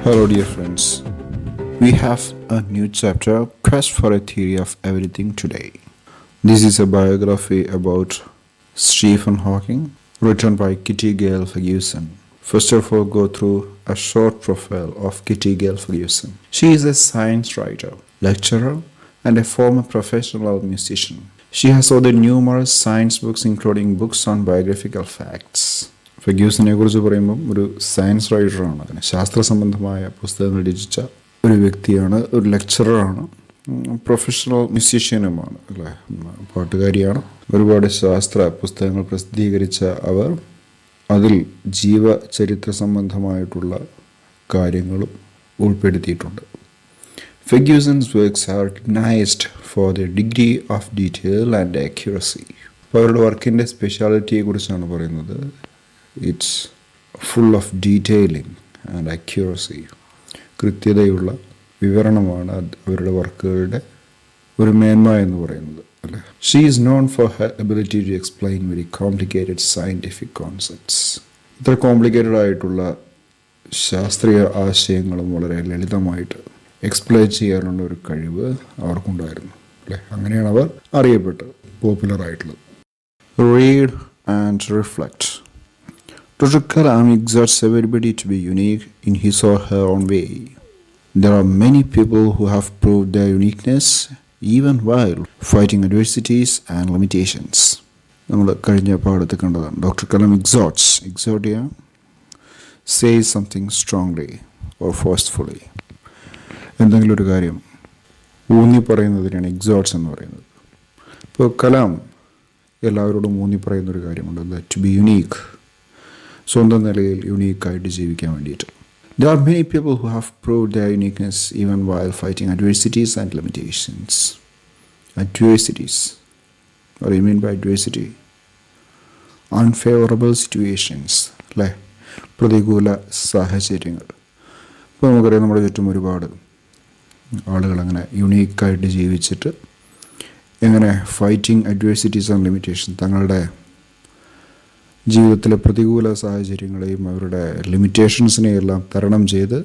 Hello, dear friends. We have a new chapter, Quest for a Theory of Everything today. This is a biography about Stephen Hawking, written by Kitty Gale Ferguson. First of all, go through a short profile of Kitty Gale Ferguson. She is a science writer, lecturer, and a former professional musician. She has authored numerous science books, including books on biographical facts. ഫെഗ്യൂസിനെ കുറിച്ച് പറയുമ്പം ഒരു science റൈറ്ററാണ്, അതിന് ശാസ്ത്ര സംബന്ധമായ പുസ്തകങ്ങൾ രചിച്ച ഒരു വ്യക്തിയാണ്, ഒരു ലെക്ചററാണ്, പ്രൊഫഷണൽ മ്യൂസീഷ്യനുമാണ്, അല്ലേ, പാട്ടുകാരിയാണ്. ഒരുപാട് ശാസ്ത്ര പുസ്തകങ്ങൾ പ്രസിദ്ധീകരിച്ച അവർ അതിൽ ജീവചരിത്ര സംബന്ധമായിട്ടുള്ള കാര്യങ്ങളും ഉൾപ്പെടുത്തിയിട്ടുണ്ട്. Ferguson's works are recognized for their degree of detail and accuracy. അപ്പോൾ അവരുടെ വർക്കിൻ്റെ സ്പെഷ്യാലിറ്റിയെ കുറിച്ചാണ് പറയുന്നത്. It's full of detailing and accuracy. കൃത്യതയുള്ള വിവരണമാണ് അവരുടെ വർക്കുകളുടെ ഒരു മേന്മ എന്ന് പറയുന്നത്, അല്ലേ. She is known for her ability to explain very complicated scientific concepts. ഇത്ര കോംപ്ലിക്കേറ്റഡ് ആയിട്ടുള്ള ശാസ്ത്രീയ ആശയങ്ങളും വളരെ ലളിതമായിട്ട് എക്സ്പ്ലെയിൻ ചെയ്യാനുള്ള ഒരു കഴിവ് അവർക്കുണ്ടായിരുന്നു, അല്ലേ. അങ്ങനെയാണ് അവർ അറിയപ്പെട്ടത്, പോപ്പുലറായിട്ടുള്ളത്. Read and reflect. Dr. Kalam exhorts everybody to be unique in his or her own way. There are many people who have proved their uniqueness even while fighting adversities and limitations. നമ്മൾ കഴിഞ്ഞ പാഠത്തിൽ കണ്ടതാണ്. Doctor Kalam exhort ചെയ്യാൻ, says something strongly or forcefully. എന്തെങ്കിലും ഒരു കാര്യം ഊന്നി പറയുന്നതിനാണ് എക്സോർട്സ് എന്ന് പറയുന്നത്. ഇപ്പോൾ കലാം എല്ലാവരോടും ഊന്നി പറയുന്നൊരു കാര്യമുണ്ട്, ടു ബി യുണീക്ക്, സ്വന്തം നിലയിൽ യുണീക്കായിട്ട് ജീവിക്കാൻ വേണ്ടിയിട്ട്. There are many people who have proved their uniqueness even while fighting adversities and limitations. Adversities. What do you mean by adversity? Unfavorable situations, അല്ലേ, പ്രതികൂല സാഹചര്യങ്ങൾ. ഇപ്പോൾ നമുക്കറിയാം, നമ്മുടെ ചുറ്റും ഒരുപാട് ആളുകൾ അങ്ങനെ യുണീക്കായിട്ട് ജീവിച്ചിട്ട് എങ്ങനെ ഫൈറ്റിംഗ് അഡ്വേഴ്സിറ്റീസ് ആൻഡ് ലിമിറ്റേഷൻ, തങ്ങളുടെ ജീവിതത്തിലെ പ്രതികൂല സാഹചര്യങ്ങളെയും അവരുടെ ലിമിറ്റേഷൻസിനെയെല്ലാം തരണം ചെയ്ത്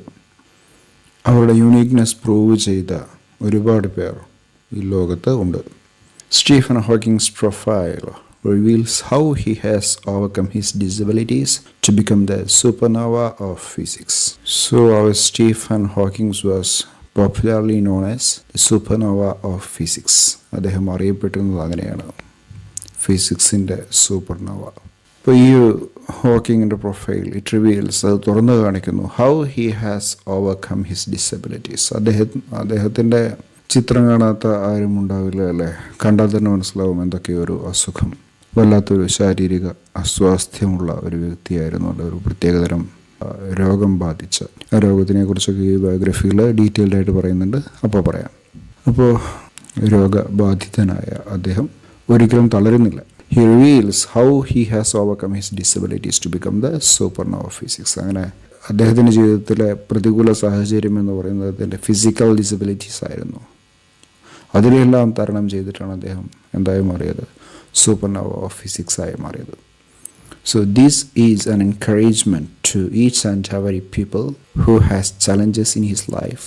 അവരുടെ യൂണീക്നെസ് പ്രൂവ് ചെയ്ത ഒരുപാട് പേർ ഈ ലോകത്ത് ഉണ്ട്. Stephen Hawkins profile reveals how he has overcome his disabilities to become the supernova of physics. So our Stephen Hawking was popularly known as the supernova of physics. അദ്ദേഹം അറിയപ്പെടുന്നത് അങ്ങനെയാണ്, ഫിസിക്സിൻ്റെ സൂപ്പർനോവ. ഇപ്പോൾ ഈ ഹോക്കിങ്ങിൻ്റെ പ്രൊഫൈൽ ഇറ്റ് റിവീൽസ്, അത് തുറന്നു കാണിക്കുന്നു, how he has overcome his disabilities. അദ്ദേഹത്തിൻ്റെ ചിത്രം കാണാത്ത ആരും ഉണ്ടാവില്ല, അല്ലേ. കണ്ടാൽ തന്നെ മനസ്സിലാവും എന്തൊക്കെയൊരു അസുഖം, വല്ലാത്തൊരു ശാരീരിക അസ്വാസ്ഥ്യമുള്ള ഒരു വ്യക്തിയായിരുന്നു, അല്ല, ഒരു പ്രത്യേകതരം രോഗം ബാധിച്ച. ആ രോഗത്തിനെ കുറിച്ചൊക്കെ ഈ ബയോഗ്രഫിയിൽ ഡീറ്റെയിൽഡ് ആയിട്ട് പറയുന്നുണ്ട്, അപ്പോൾ പറയാം. അപ്പോൾ രോഗബാധിതനായ അദ്ദേഹം ഒരിക്കലും തളരുന്നില്ല. He reveals how he has overcome his disabilities to become the supernova of physics. അങ്ങനെ അദ്ദേഹത്തിൻ്റെ ജീവിതത്തിലെ പ്രതികൂല സാഹചര്യം എന്ന് പറയുന്നത് അദ്ദേഹത്തിൻ്റെ ഫിസിക്കൽ ഡിസബിലിറ്റീസ് ആയിരുന്നു. അതിലെല്ലാം തരണം ചെയ്തിട്ടാണ് അദ്ദേഹം എന്തായി മാറിയത്, സൂപ്പർനോവ ഓഫ് ഫിസിക്സ് ആയി മാറിയത്. So this is an encouragement to each and every people who has challenges in his life.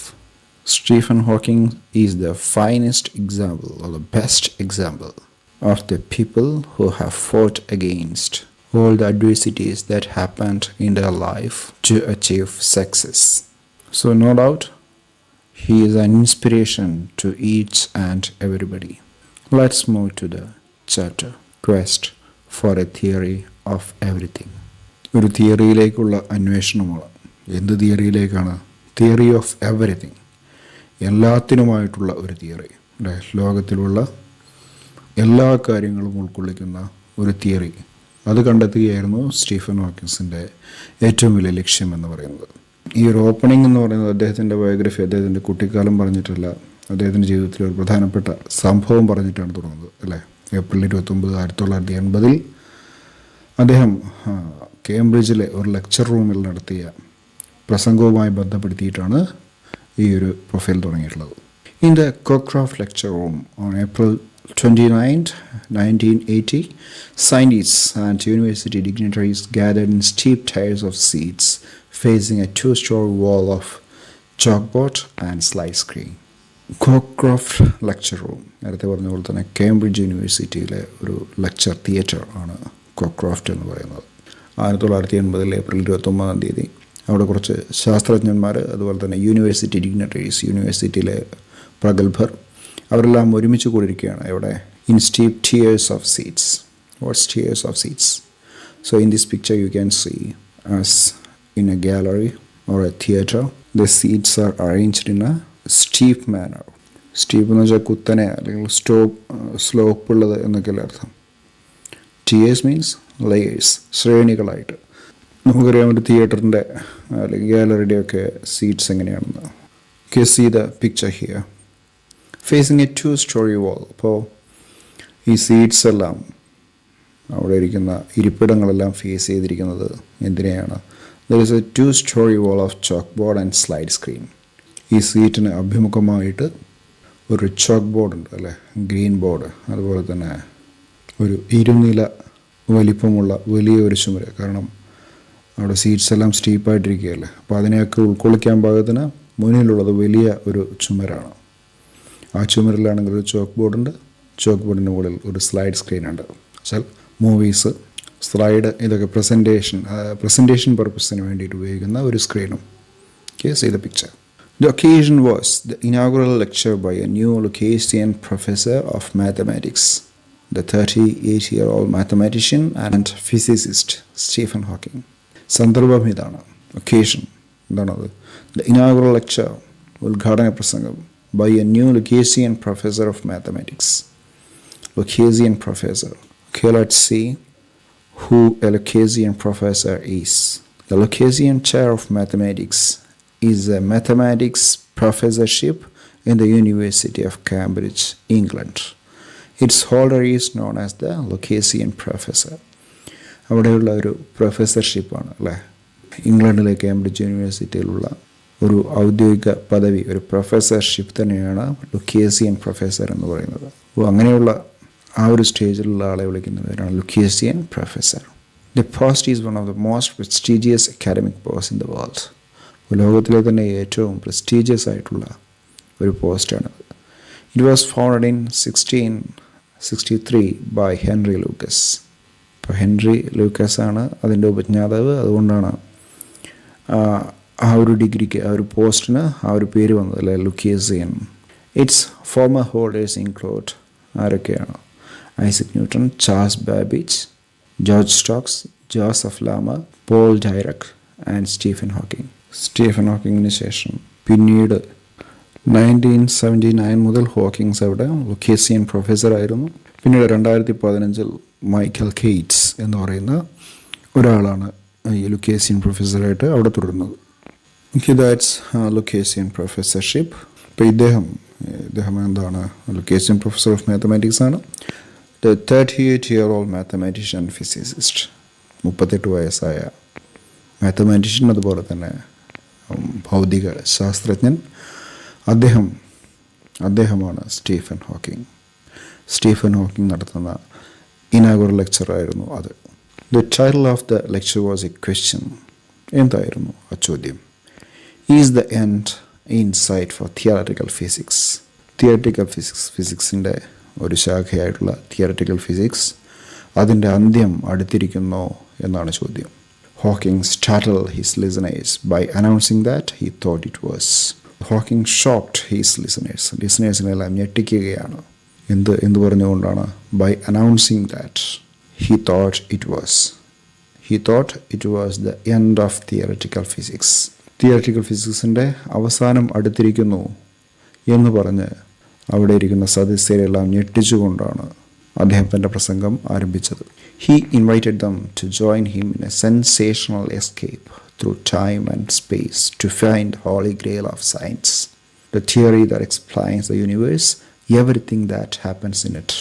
Stephen Hawking is the finest example, or the best example, of the people who have fought against all the adversities that happened in their life to achieve success. So no doubt, he is an inspiration to each and everybody. Let's move to the chapter, Quest for a Theory of Everything. ഒരു തിയറിയിലേക്കുള്ള അന്വേഷണമാണ്. എന്ത് തിയറിയിലേക്കാണ്? Theory of everything, എല്ലാത്തിനുമായിട്ടുള്ള ഒരു theory, അല്ലേ. ലോകത്തിലുള്ള എല്ലാ കാര്യങ്ങളും ഉൾക്കൊള്ളിക്കുന്ന ഒരു theory, അത് കണ്ടെത്തുകയായിരുന്നു സ്റ്റീഫൻ ഹോക്കിൻസിൻ്റെ ഏറ്റവും വലിയ ലക്ഷ്യം എന്ന് പറയുന്നത്. ഈ ഒരു ഓപ്പണിംഗ് എന്ന് പറയുന്നത് അദ്ദേഹത്തിൻ്റെ ബയോഗ്രഫി, അദ്ദേഹത്തിൻ്റെ കുട്ടിക്കാലം പറഞ്ഞിട്ടല്ല, അദ്ദേഹത്തിൻ്റെ ജീവിതത്തിലെ ഒരു പ്രധാനപ്പെട്ട സംഭവം പറഞ്ഞിട്ടാണ് തുടങ്ങുന്നത്, അല്ലേ. ഏപ്രിൽ 29, 1980 അദ്ദേഹം കേംബ്രിഡ്ജിലെ ഒരു ലെക്ചർ റൂമിൽ നടത്തിയ പ്രസംഗവുമായി ബന്ധപ്പെടുത്തിയിട്ടാണ് ഈ ഒരു പ്രൊഫൈൽ തുടങ്ങിയിട്ടുള്ളത്. In the Cockcroft lecture room on April 29, 1980, scientists and university dignitaries gathered in steep tiers of seats facing a two-story wall of chalkboard and slide screen. Cockcroft lecture room, നേരത്തെ പറഞ്ഞ പോലെ തന്നെ കേംബ്രിഡ്ജ് യൂണിവേഴ്സിറ്റിയിലെ ഒരു lecture theatre ആണ് Cockcroft എന്ന് പറയുന്നത്. 1980 April 29 അവിടെ കുറച്ച് ശാസ്ത്രജ്ഞന്മാർ, അതുപോലെ തന്നെ യൂണിവേഴ്സിറ്റി ഡിഗ്നറ്ററീസ്, യൂണിവേഴ്സിറ്റിയിലെ പ്രഗത്ഭർ, അവരെല്ലാം ഒരുമിച്ച് കൂടിയിരിക്കുകയാണ്. ഇവിടെ in steep tiers of seats. What's tiers of seats? So in this picture you can see as in a gallery or a theater, the seats are arranged in a steep manner. Steep എന്ന് വെച്ചാൽ കുത്തനെ അല്ലെങ്കിൽ slope ഉള്ളത് എന്നൊക്കെയല്ലേ അർത്ഥം. tiers means layers, ശ്രേണികളായിട്ട്. നമുക്കറിയാം ഒരു തിയേറ്ററിൻ്റെ അല്ലെങ്കിൽ ഗാലറിയുടെ ഒക്കെ സീറ്റ്സ് എങ്ങനെയാണെന്ന്. Okay, see the picture here. Facing a 2-story wall. അപ്പോൾ ഈ സീറ്റ്സ് എല്ലാം, അവിടെ ഇരിക്കുന്ന ഇരിപ്പിടങ്ങളെല്ലാം ഫേസ് ചെയ്തിരിക്കുന്നത് എന്തിനെയാണ്? There is a 2-story wall of chalkboard and slide screen. ഈ സീറ്റിന് അഭിമുഖമായിട്ട് ഒരു ചോക്ക് ബോർഡ് ഉണ്ട് അല്ലേ, ഗ്രീൻ ബോർഡ്. അതുപോലെ തന്നെ ഒരു 2 നില വലിപ്പമുള്ള വലിയൊരു ചുമര്. കാരണം അവിടെ സീറ്റ്സ് എല്ലാം സ്റ്റീപ്പായിട്ടിരിക്കുകയല്ലേ, അപ്പോൾ അതിനെയൊക്കെ ഉൾക്കൊള്ളിക്കാൻ പാകത്തിന് മുന്നിലുള്ളത് വലിയ ഒരു ചുമരാണ്. ആ ചുമരിലാണെങ്കിൽ ഒരു ചോക്ക് ബോർഡുണ്ട്, ചോക്ക് ബോർഡിൻ്റെ മുകളിൽ ഒരു സ്ലൈഡ് സ്ക്രീൻ ഉണ്ട്. വെച്ചാൽ മൂവീസ്, സ്ലൈഡ്, ഇതൊക്കെ പ്രസൻറ്റേഷൻ പർപ്പസിന് വേണ്ടിയിട്ട് ഉപയോഗിക്കുന്ന ഒരു സ്ക്രീനും. Okay, see the picture. The occasion was the inaugural lecture by a new Lucasian professor of mathematics, the 38-year-old mathematician and physicist Stephen Hawking. സന്ദർഭം ഇതാണ്, ഒക്കേഷൻ എന്താണത്? The inaugural lecture, ഉദ്ഘാടന പ്രസംഗം, by a new Lucasian professor of mathematics. Lucasian professor. Okay, let's see who a Lucasian professor is. The Lucasian chair of mathematics is a mathematics professorship in the University of Cambridge, England. Its holder is known as the Lucasian professor. അവിടെയുള്ള ഒരു പ്രൊഫസർഷിപ്പാണ് അല്ലേ, ഇംഗ്ലണ്ടിലെ Cambridge യൂണിവേഴ്സിറ്റിയിലുള്ള ഒരു ഔദ്യോഗിക പദവി, ഒരു professorship തന്നെയാണ് ലുക്കേസിയൻ professor എന്ന് പറയുന്നത്. അപ്പോൾ അങ്ങനെയുള്ള ആ ഒരു സ്റ്റേജിലുള്ള ആളെ വിളിക്കുന്ന പേരാണ് Lucasian professor. The post is one of the most prestigious academic post in the world. ലോകത്തിലെ തന്നെ ഏറ്റവും പ്രസ്റ്റീജിയസ് ആയിട്ടുള്ള ഒരു പോസ്റ്റാണത്. It was founded in 1663 by Henry Lucas. ഇപ്പോൾ ഹെൻറി ലൂക്കസ് ആണ് അതിൻ്റെ ഉപജ്ഞാതാവ്. അതുകൊണ്ടാണ് ആ ഒരു ഡിഗ്രിക്ക്, ആ ഒരു പോസ്റ്റിന് ആ ഒരു പേര് വന്നത് അല്ലേ, Lucasian. Its former holders include ആരൊക്കെയാണ്? Isaac Newton, Charles Babbage, George Stokes, Joseph Larmor, Paul Dirac and Stephen Hawking. Stephen ഹോക്കിങ്ങിന് ശേഷം പിന്നീട് 1979 മുതൽ ഹോക്കിങ്സ് അവിടെ ലുക്കേസിയൻ പ്രൊഫസറായിരുന്നു. പിന്നീട് 2015 മൈക്കൽ കെയ്റ്റ്സ് എന്ന് പറയുന്ന ഒരാളാണ് ഈ ലുക്കേസിയൻ പ്രൊഫസറായിട്ട് അവിടെ തുടരുന്നത്. That's Lucasian professorship. ഇപ്പോൾ ഇദ്ദേഹം എന്താണ്? ലുക്കേസിയൻ പ്രൊഫസർ ഓഫ് മാത്തമാറ്റിക്സ് ആണ്. ദ 38-year-old മാത്തമാറ്റീഷ്യൻ ഫിസിസിസ്റ്റ്, 38 വയസ്സായ മാത്തമാറ്റീഷ്യൻ, അതുപോലെ തന്നെ ഭൗതിക ശാസ്ത്രജ്ഞൻ. അദ്ദേഹമാണ് സ്റ്റീഫൻ ഹോക്കിംഗ്. സ്റ്റീഫൻ ഹോക്കിംഗ് നടത്തുന്ന ഇനാഗുറൽ ലെക്ചറായിരുന്നു അത്. The title of the lecture was a question. എന്തായിരുന്നു ആ ചോദ്യം? Is the end in sight for theoretical physics. Theoretical ഫിസിക്സിൻ്റെ ഒരു ശാഖയായിട്ടുള്ള തിയററ്റിക്കൽ ഫിസിക്സ്, അതിൻ്റെ അന്ത്യം അടുത്തിരിക്കുന്നോ എന്നാണ് ചോദ്യം. Hawking startled his listeners by announcing that he thought it was. Hawking shocked his listeners. ലിസണേഴ്സിനെല്ലാം ഞെട്ടിക്കുകയാണ്. എന്ത് പറഞ്ഞുകൊണ്ടാണ്? By announcing that he thought it was the end of theoretical physics. Theoretical ഫിസിക്സിൻ്റെ അവസാനം അടുത്തിരിക്കുന്നു എന്ന് പറഞ്ഞ് അവിടെ ഇരിക്കുന്ന സദസ്യരെല്ലാം ഞെട്ടിച്ചുകൊണ്ടാണ് അദ്ദേഹം തൻ്റെ പ്രസംഗം ആരംഭിച്ചത്. He invited them to join him in a sensational escape through time and space to find the holy grail of science, the theory that explains the universe, everything that happens in it.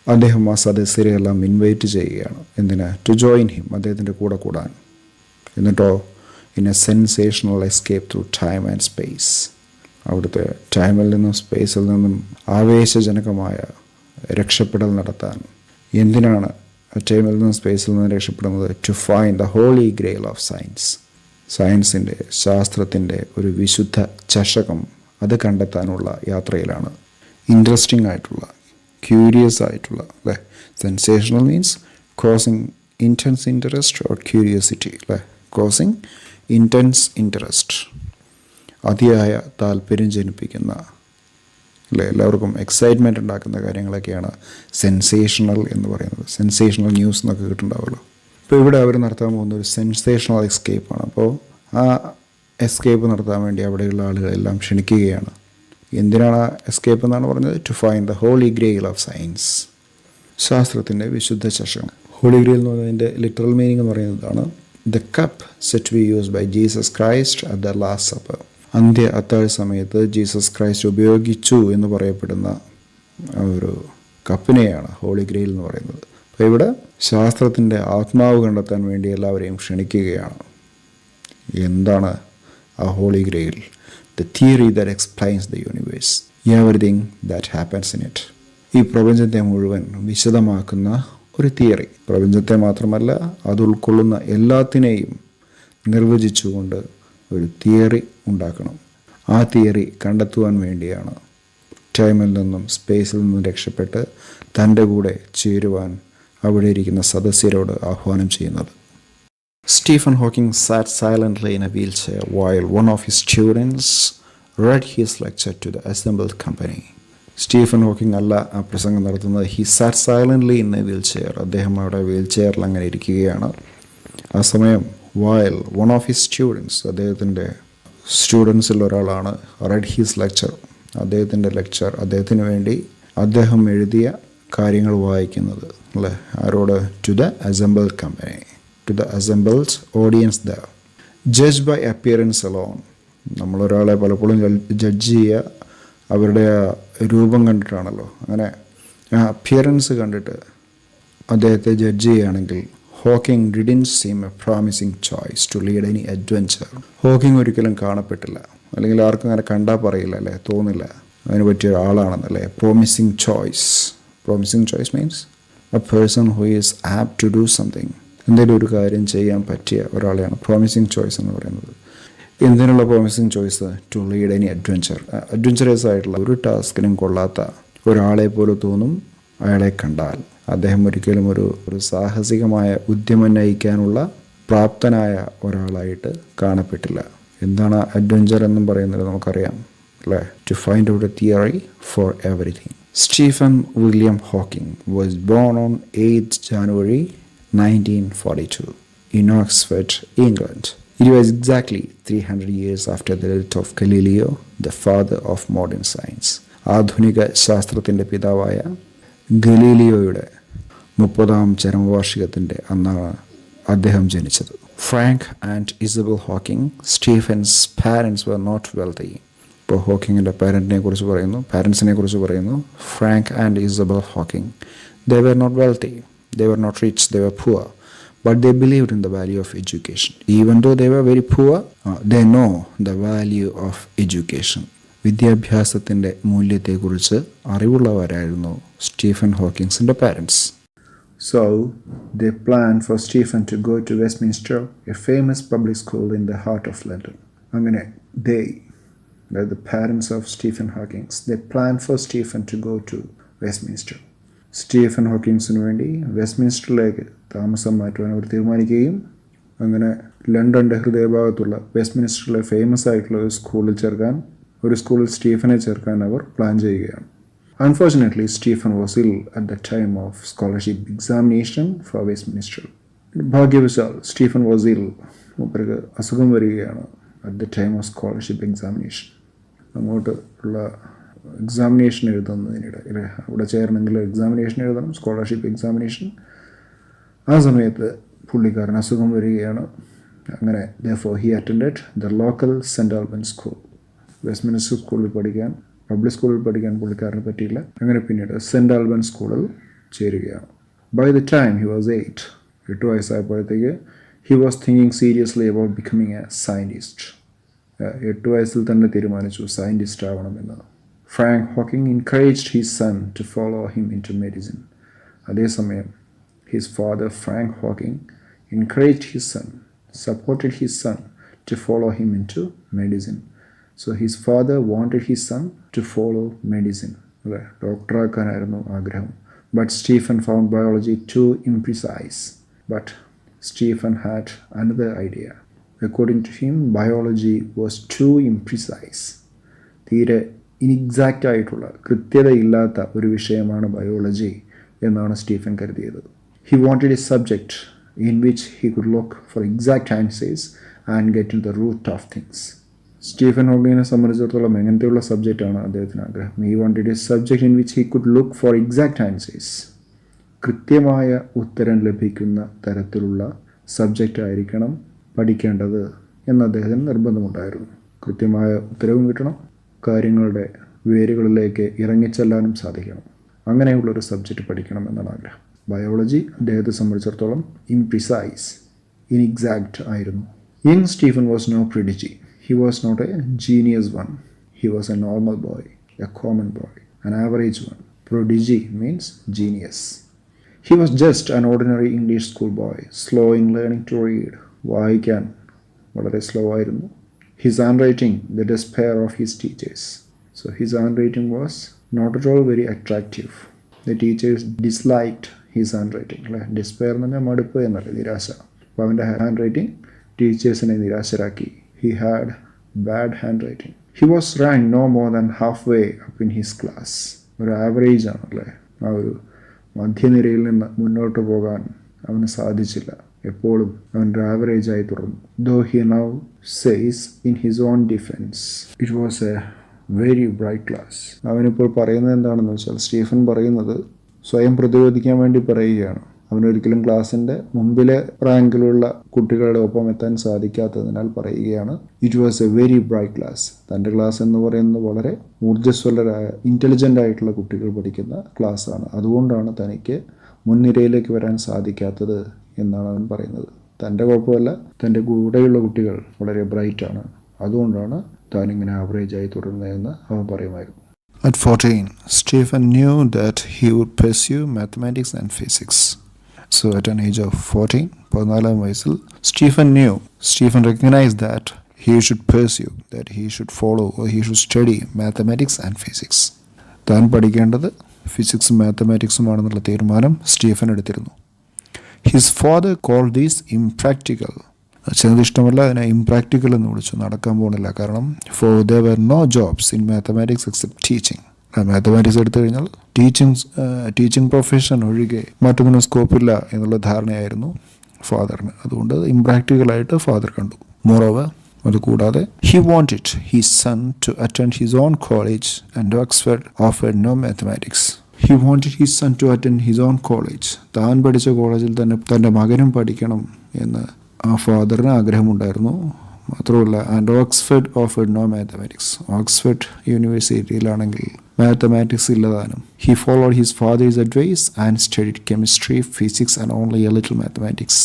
അദ്ദേഹം ആ സദസ്യരെയെല്ലാം invite ചെയ്യുകയാണ്. എന്തിനാ? To join him, അദ്ദേഹത്തിൻ്റെ കൂടെ കൂടാൻ. എന്നിട്ടോ in A sensational escape through time and space. അവിടുത്തെ ടൈമിൽ നിന്നും സ്പേസിൽ നിന്നും ആവേശജനകമായ രക്ഷപ്പെടൽ നടത്താൻ. എന്തിനാണ് ടൈമിൽ നിന്നും സ്പേസിൽ നിന്നും രക്ഷപ്പെടുന്നത്? To find the holy grail of science. സയൻസിൻ്റെ, ശാസ്ത്രത്തിൻ്റെ ഒരു വിശുദ്ധ ചഷകം അത് കണ്ടെത്താനുള്ള യാത്രയിലാണ്. ഇൻട്രസ്റ്റിംഗ് ആയിട്ടുള്ള, ക്യൂരിയസ് ആയിട്ടുള്ള, അല്ലേ? Sensational means causing intense interest or curiosity, അല്ലേ? കോസിങ് ഇൻറ്റൻസ് ഇൻട്രസ്റ്റ്, അതിയായ താല്പര്യം ജനിപ്പിക്കുന്ന, അല്ലേ? എല്ലാവർക്കും എക്സൈറ്റ്മെൻറ്റ് ഉണ്ടാക്കുന്ന കാര്യങ്ങളൊക്കെയാണ് സെൻസേഷണൽ എന്ന് പറയുന്നത്. സെൻസേഷണൽ ന്യൂസ് എന്നൊക്കെ കിട്ടുന്നുണ്ടാവുമല്ലോ. അപ്പോൾ ഇവിടെ അവർ നടത്താൻ പോകുന്ന ഒരു സെൻസേഷണൽ എസ്കേപ്പാണ്. അപ്പോൾ ആ എസ്കേപ്പ് നടത്താൻ വേണ്ടി അവിടെയുള്ള ആളുകളെല്ലാം ക്ഷണിക്കുകയാണ്. എന്തിനാണ് ആ എസ്കേപ്പ് എന്നാണ് പറഞ്ഞത്? To find the holy grail of science, ശാസ്ത്രത്തിൻ്റെ വിശുദ്ധ ചഷകം. ഹോളി ഗ്രെയിൽ എന്ന് പറയുന്നതിൻ്റെ ലിറ്ററൽ മീനിങ് എന്ന് പറയുന്നതാണ് the cup said to be used by Jesus Christ at the last supper. അന്ത്യ അത്താഴ സമയത്ത് ജീസസ് ക്രൈസ്റ്റ് ഉപയോഗിച്ചു എന്ന് പറയപ്പെടുന്ന ഒരു കപ്പിനെയാണ് ഹോളി ഗ്രെയിൽ എന്ന് പറയുന്നത്. അപ്പോൾ ഇവിടെ ശാസ്ത്രത്തിൻ്റെ ആത്മാവ് കണ്ടെത്താൻ വേണ്ടി എല്ലാവരെയും ക്ഷണിക്കുകയാണ്. എന്താണ് ആ holy grail? The theory that explains the universe, everything that happens in it. ഈ പ്രപഞ്ചത്തെ മുഴുവൻ വിശദമാക്കുന്ന ഒരു തിയറി. പ്രപഞ്ചത്തെ മാത്രമല്ല, അത് ഉൾക്കൊള്ളുന്ന എല്ലാത്തിനെയും നിർവചിച്ചുകൊണ്ട് ഒരു തിയറി ഉണ്ടാക്കണം. ആ തിയറി കണ്ടെത്തുവാൻ വേണ്ടിയാണ് ടൈമിൽ നിന്നും സ്പേസിൽ നിന്നും രക്ഷപ്പെട്ട് തൻ്റെ കൂടെ ചേരുവാൻ അവിടെ ഇരിക്കുന്ന സദസ്യരോട് ആഹ്വാനം ചെയ്യുന്നത്. Stephen Hawking sat silently in a wheelchair while one of his students read his lecture to the assembled company. Stephen Hawking അല്ല ആ പ്രസംഗം നടത്തുന്നത്. He sat silently in a wheelchair. അദ്ദേഹം അവിടെ വീൽ ചെയറിൽ അങ്ങനെ ഇരിക്കുകയാണ്. ആ സമയം while one of his students, അദ്ദേഹത്തിൻ്റെ സ്റ്റുഡൻസിൽ ഒരാളാണ്, റെഡ് ഹിസ് ലെക്ചർ, അദ്ദേഹത്തിൻ്റെ ലെക്ചർ, അദ്ദേഹത്തിന് വേണ്ടി അദ്ദേഹം എഴുതിയ കാര്യങ്ങൾ വായിക്കുന്നത്, അല്ലേ? ആരോട്? To the assembled company, to the assembled audience. The judge by appearance alone. നമ്മളൊരാളെ പലപ്പോഴും ജഡ്ജ് ചെയ്യുക അവരുടെ രൂപം കണ്ടിട്ടാണല്ലോ. അങ്ങനെ ആ അപ്പിയറൻസ് കണ്ടിട്ട് അദ്ദേഹത്തെ ജഡ്ജ് ചെയ്യുകയാണെങ്കിൽ Hawking didn't seem a promising choice to lead any adventure. Hawking ഒരിക്കലും കാണപ്പെട്ടില്ല, അല്ലെങ്കിൽ ആർക്കും അങ്ങനെ കണ്ടാൽ പറയില്ല, അല്ലേ? തോന്നില്ല അതിന് പറ്റിയ ഒരാളാണെന്നല്ലേ. Promising choice. Promising choice means a person who is apt to do something. എന്തെങ്കിലും ഒരു കാര്യം ചെയ്യാൻ പറ്റിയ ഒരാളെയാണ് പ്രോമിസിങ് ചോയ്സ് എന്ന് പറയുന്നത്. എന്തിനുള്ള promising choice? To lead any adventure. Adventurous ആയിട്ടുള്ള ഒരു ടാസ്കിനും കൊള്ളാത്ത ഒരാളെ പോലെ തോന്നും അയാളെ കണ്ടാൽ. അദ്ദേഹം ഒരിക്കലും ഒരു സാഹസികമായ ഉദ്യമം നയിക്കാനുള്ള പ്രാപ്തനായ ഒരാളായിട്ട് കാണപ്പെട്ടില്ല. എന്താണ് അഡ്വഞ്ചർ എന്നും പറയുന്നത് നമുക്കറിയാം, അല്ലേ? To find out a theory for everything. Stephen William Hawking was born on 8th January 1942 in Oxford, England. It was exactly 300 years after the death of Galileo, the father of modern science. ആധുനിക ശാസ്ത്രത്തിൻ്റെ പിതാവായ ഗലീലിയോയുടെ 30ാം ചരമവാർഷികത്തിൻ്റെ അന്നാണ് അദ്ദേഹം ജനിച്ചത്. Frank and Isabel Hawking, Stephen's parents were not wealthy. ഇപ്പോൾ ഹോക്കിങ്ങിൻ്റെ പാരൻസിനെ കുറിച്ച് പറയുന്നു. Frank and Isabel Hawking, they were not wealthy, they were not rich, they were poor. But they believed in the value of education. Even though they were very poor, they know the value of education. വിദ്യാഭ്യാസത്തിൻ്റെ മൂല്യത്തെക്കുറിച്ച് അറിവുള്ളവരായിരുന്നു Stephen ഹോക്കിങ്സിൻ്റെ parents. So they planned for Stephen to go to Westminster, a famous public school in the heart of London. അങ്ങനെ the parents of Stephen Hawking, they planned for Stephen to go to Westminster. Stephen ഹോക്കിങ്സിന് വേണ്ടി വെസ്റ്റ്മിൻസ്റ്ററിലേക്ക് താമസം മാറ്റുവാൻ അവർ തീരുമാനിക്കുകയും അങ്ങനെ ലണ്ടൻ്റെ ഹൃദയഭാഗത്തുള്ള വെസ്റ്റ്മിൻസ്റ്ററിലെ famous ആയിട്ടുള്ള ഒരു സ്കൂളിൽ സ്റ്റീഫനെ ചേർക്കാൻ അവർ പ്ലാൻ ചെയ്യുകയാണ്. അൺഫോർച്ചുനേറ്റ്ലി സ്റ്റീഫൻ വാസ് ഇൽ at the time of scholarship examination for Westminster. ഭാഗ്യവശാൽ സ്റ്റീഫൻ വാസ് ഇൽ, മൂപ്പർക്ക് അസുഖം വരികയാണ് at the time of scholarship examination. അങ്ങോട്ട് ഉള്ള എക്സാമിനേഷൻ എഴുതുന്നതിനിടെ, അവിടെ ചേരണമെങ്കിൽ എക്സാമിനേഷൻ എഴുതണം, സ്കോളർഷിപ്പ് എക്സാമിനേഷൻ. ആ സമയത്ത് പുള്ളിക്കാരൻ അസുഖം വരികയാണ്. അങ്ങനെ therefore he attended the local St. Albans school. Westminster public സ്കൂളിൽ പഠിക്കാൻ പുള്ളിക്കാരന് പറ്റിയില്ല. അങ്ങനെ പിന്നീട് സെൻറ്റ് ആൽബൻ സ്കൂളിൽ ചേരുകയാണ്. By the time he was 8 വയസ്സായപ്പോഴത്തേക്ക് he was thinking seriously about becoming a scientist. 8 വയസ്സിൽ തന്നെ തീരുമാനിച്ചു സയൻറ്റിസ്റ്റ് ആവണമെന്ന്. Frank Hawking encouraged his son to follow him into medicine. അതേസമയം his father Frank Hawking encouraged his son, supported his son to follow him into medicine. So his father wanted his son to follow medicine. അല്ലേ, ഡോക്ടറാക്കാനായിരുന്നു ആഗ്രഹം. But Stephen found biology too imprecise. But Stephen had another idea. According to him, biology was too imprecise. തീരെ ഇൻഎക്സാക്റ്റ് ആയിട്ടുള്ള, കൃത്യതയില്ലാത്ത ഒരു വിഷയമാണ് biology എന്നാണ് Stephen കരുതിയത്. He wanted a subject in which he could look for exact answers and get to the root of things. Stephen ഹോക്കിങ്ങിനെ സംബന്ധിച്ചിടത്തോളം എങ്ങനത്തെയുള്ള സബ്ജക്റ്റാണ് അദ്ദേഹത്തിന് ആഗ്രഹം? He wanted a subject in which he could look for exact answers. കൃത്യമായ ഉത്തരം ലഭിക്കുന്ന തരത്തിലുള്ള സബ്ജക്റ്റ് ആയിരിക്കണം പഠിക്കേണ്ടത് എന്ന് അദ്ദേഹത്തിന് നിർബന്ധമുണ്ടായിരുന്നു. കൃത്യമായ ഉത്തരവും കിട്ടണം, കാര്യങ്ങളുടെ വേരുകളിലേക്ക് ഇറങ്ങിച്ചെല്ലാനും സാധിക്കണം. അങ്ങനെയുള്ളൊരു സബ്ജക്റ്റ് പഠിക്കണം എന്നാണ് ആഗ്രഹം. ബയോളജി അദ്ദേഹത്തെ സംബന്ധിച്ചിടത്തോളം ഇംപ്രിസൈസ്, ഇൻഎക്സാക്റ്റ് ആയിരുന്നു. Young Stephen was no prodigy. He was not a genius one. He was a normal boy, a common boy, an average one. Prodigy means genius. He was just an ordinary English school boy, slow in learning to read. വായിക്കാൻ വളരെ slow ആയിരുന്നു. His handwriting, the despair of his teachers. So his handwriting was not at all very attractive. The teachers disliked his handwriting. Despair എന്ന് പറഞ്ഞാൽ മടുപ്പ് എന്നല്ല, നിരാശ. അപ്പോൾ അവൻ്റെ ഹാൻഡ് റൈറ്റിംഗ് ടീച്ചേഴ്സിനെ നിരാശരാക്കി. He had bad handwriting. He was ranked no more than halfway up in his class. ഒരു ആവറേജ് ആണല്ലേ, ആ ഒരു മധ്യനിരയിൽ നിന്ന് മുന്നോട്ട് പോകാൻ അവന് സാധിച്ചില്ല. എപ്പോഴും അവൻ്റെ ആവറേജ് ആയി തുടർന്നു. Though he now says in his own defense, it was a very bright class. അവനിപ്പോൾ പറയുന്നത് എന്താണെന്ന് വെച്ചാൽ, സ്റ്റീഫൻ പറയുന്നത് സ്വയം പ്രതിരോധിക്കാൻ വേണ്ടി പറയുകയാണ്. അവനൊരിക്കലും ക്ലാസ്സിൻ്റെ മുമ്പിലെ റാങ്കിലുള്ള കുട്ടികളുടെ ഒപ്പം എത്താൻ സാധിക്കാത്തതിനാൽ പറയുകയാണ്, it was A very bright class. തൻ്റെ ക്ലാസ് എന്ന് പറയുന്നത് വളരെ ഊർജ്ജസ്വലരായ, ഇൻ്റലിജൻ്റ് ആയിട്ടുള്ള കുട്ടികൾ പഠിക്കുന്ന ക്ലാസ്സാണ്. അതുകൊണ്ടാണ് തനിക്ക് മുൻനിരയിലേക്ക് വരാൻ സാധിക്കാത്തത് എന്നാണ് അവൻ പറയുന്നത്. തൻ്റെ കുഴപ്പമല്ല, തൻ്റെ കൂടെയുള്ള കുട്ടികൾ വളരെ ബ്രൈറ്റാണ്, അതുകൊണ്ടാണ് താനിങ്ങനെ ആവറേജായി തുടരുന്നതെന്ന് അവൻ പറയുമായിരുന്നു. At 14, Stephen knew that he would pursue mathematics and physics. So at an age of 14, 14 വയസ്സിൽ Stephen recognized that he should pursue, that he should follow or he should study mathematics and physics. താൻ പഠിക്കേണ്ടത് ഫിസിക്സും മാത്തമാറ്റിക്സുമാണെന്നുള്ള തീരുമാനം Stephen എടുത്തിരുന്നു. His father called this impractical. അച്ഛനത് ഇഷ്ടമല്ല, അതിനെ impractical എന്ന് വിളിച്ചു, നടക്കാൻ പോകുന്നില്ല. കാരണം for there were no jobs in mathematics except teaching. Mathematics എടുത്തു കഴിഞ്ഞാൽ ടീച്ചിങ് പ്രൊഫഷൻ ഒഴികെ മറ്റൊന്നിനും സ്കോപ്പില്ല എന്നുള്ള ധാരണയായിരുന്നു ഫാദറിന്. അതുകൊണ്ട് ഇംപ്രാക്ടിക്കലായിട്ട് ഫാദർ കണ്ടു. മോറോവർ, അതുകൂടാതെ he wanted his son to attend his own college and Oxford offered no mathematics. He wanted his son to attend his own college. താൻ പഠിച്ച കോളേജിൽ തന്നെ തൻ്റെ മകനും പഠിക്കണം എന്ന് ആ ഫാദറിന് ആഗ്രഹമുണ്ടായിരുന്നു. മാത്രമല്ല, and Oxford offered no mathematics. Oxford യൂണിവേഴ്സിറ്റിയിലാണെങ്കിൽ മാത്തമാറ്റിക്സ് ഇല്ലതാനും. He followed his father's advice and studied chemistry, physics and only a little mathematics.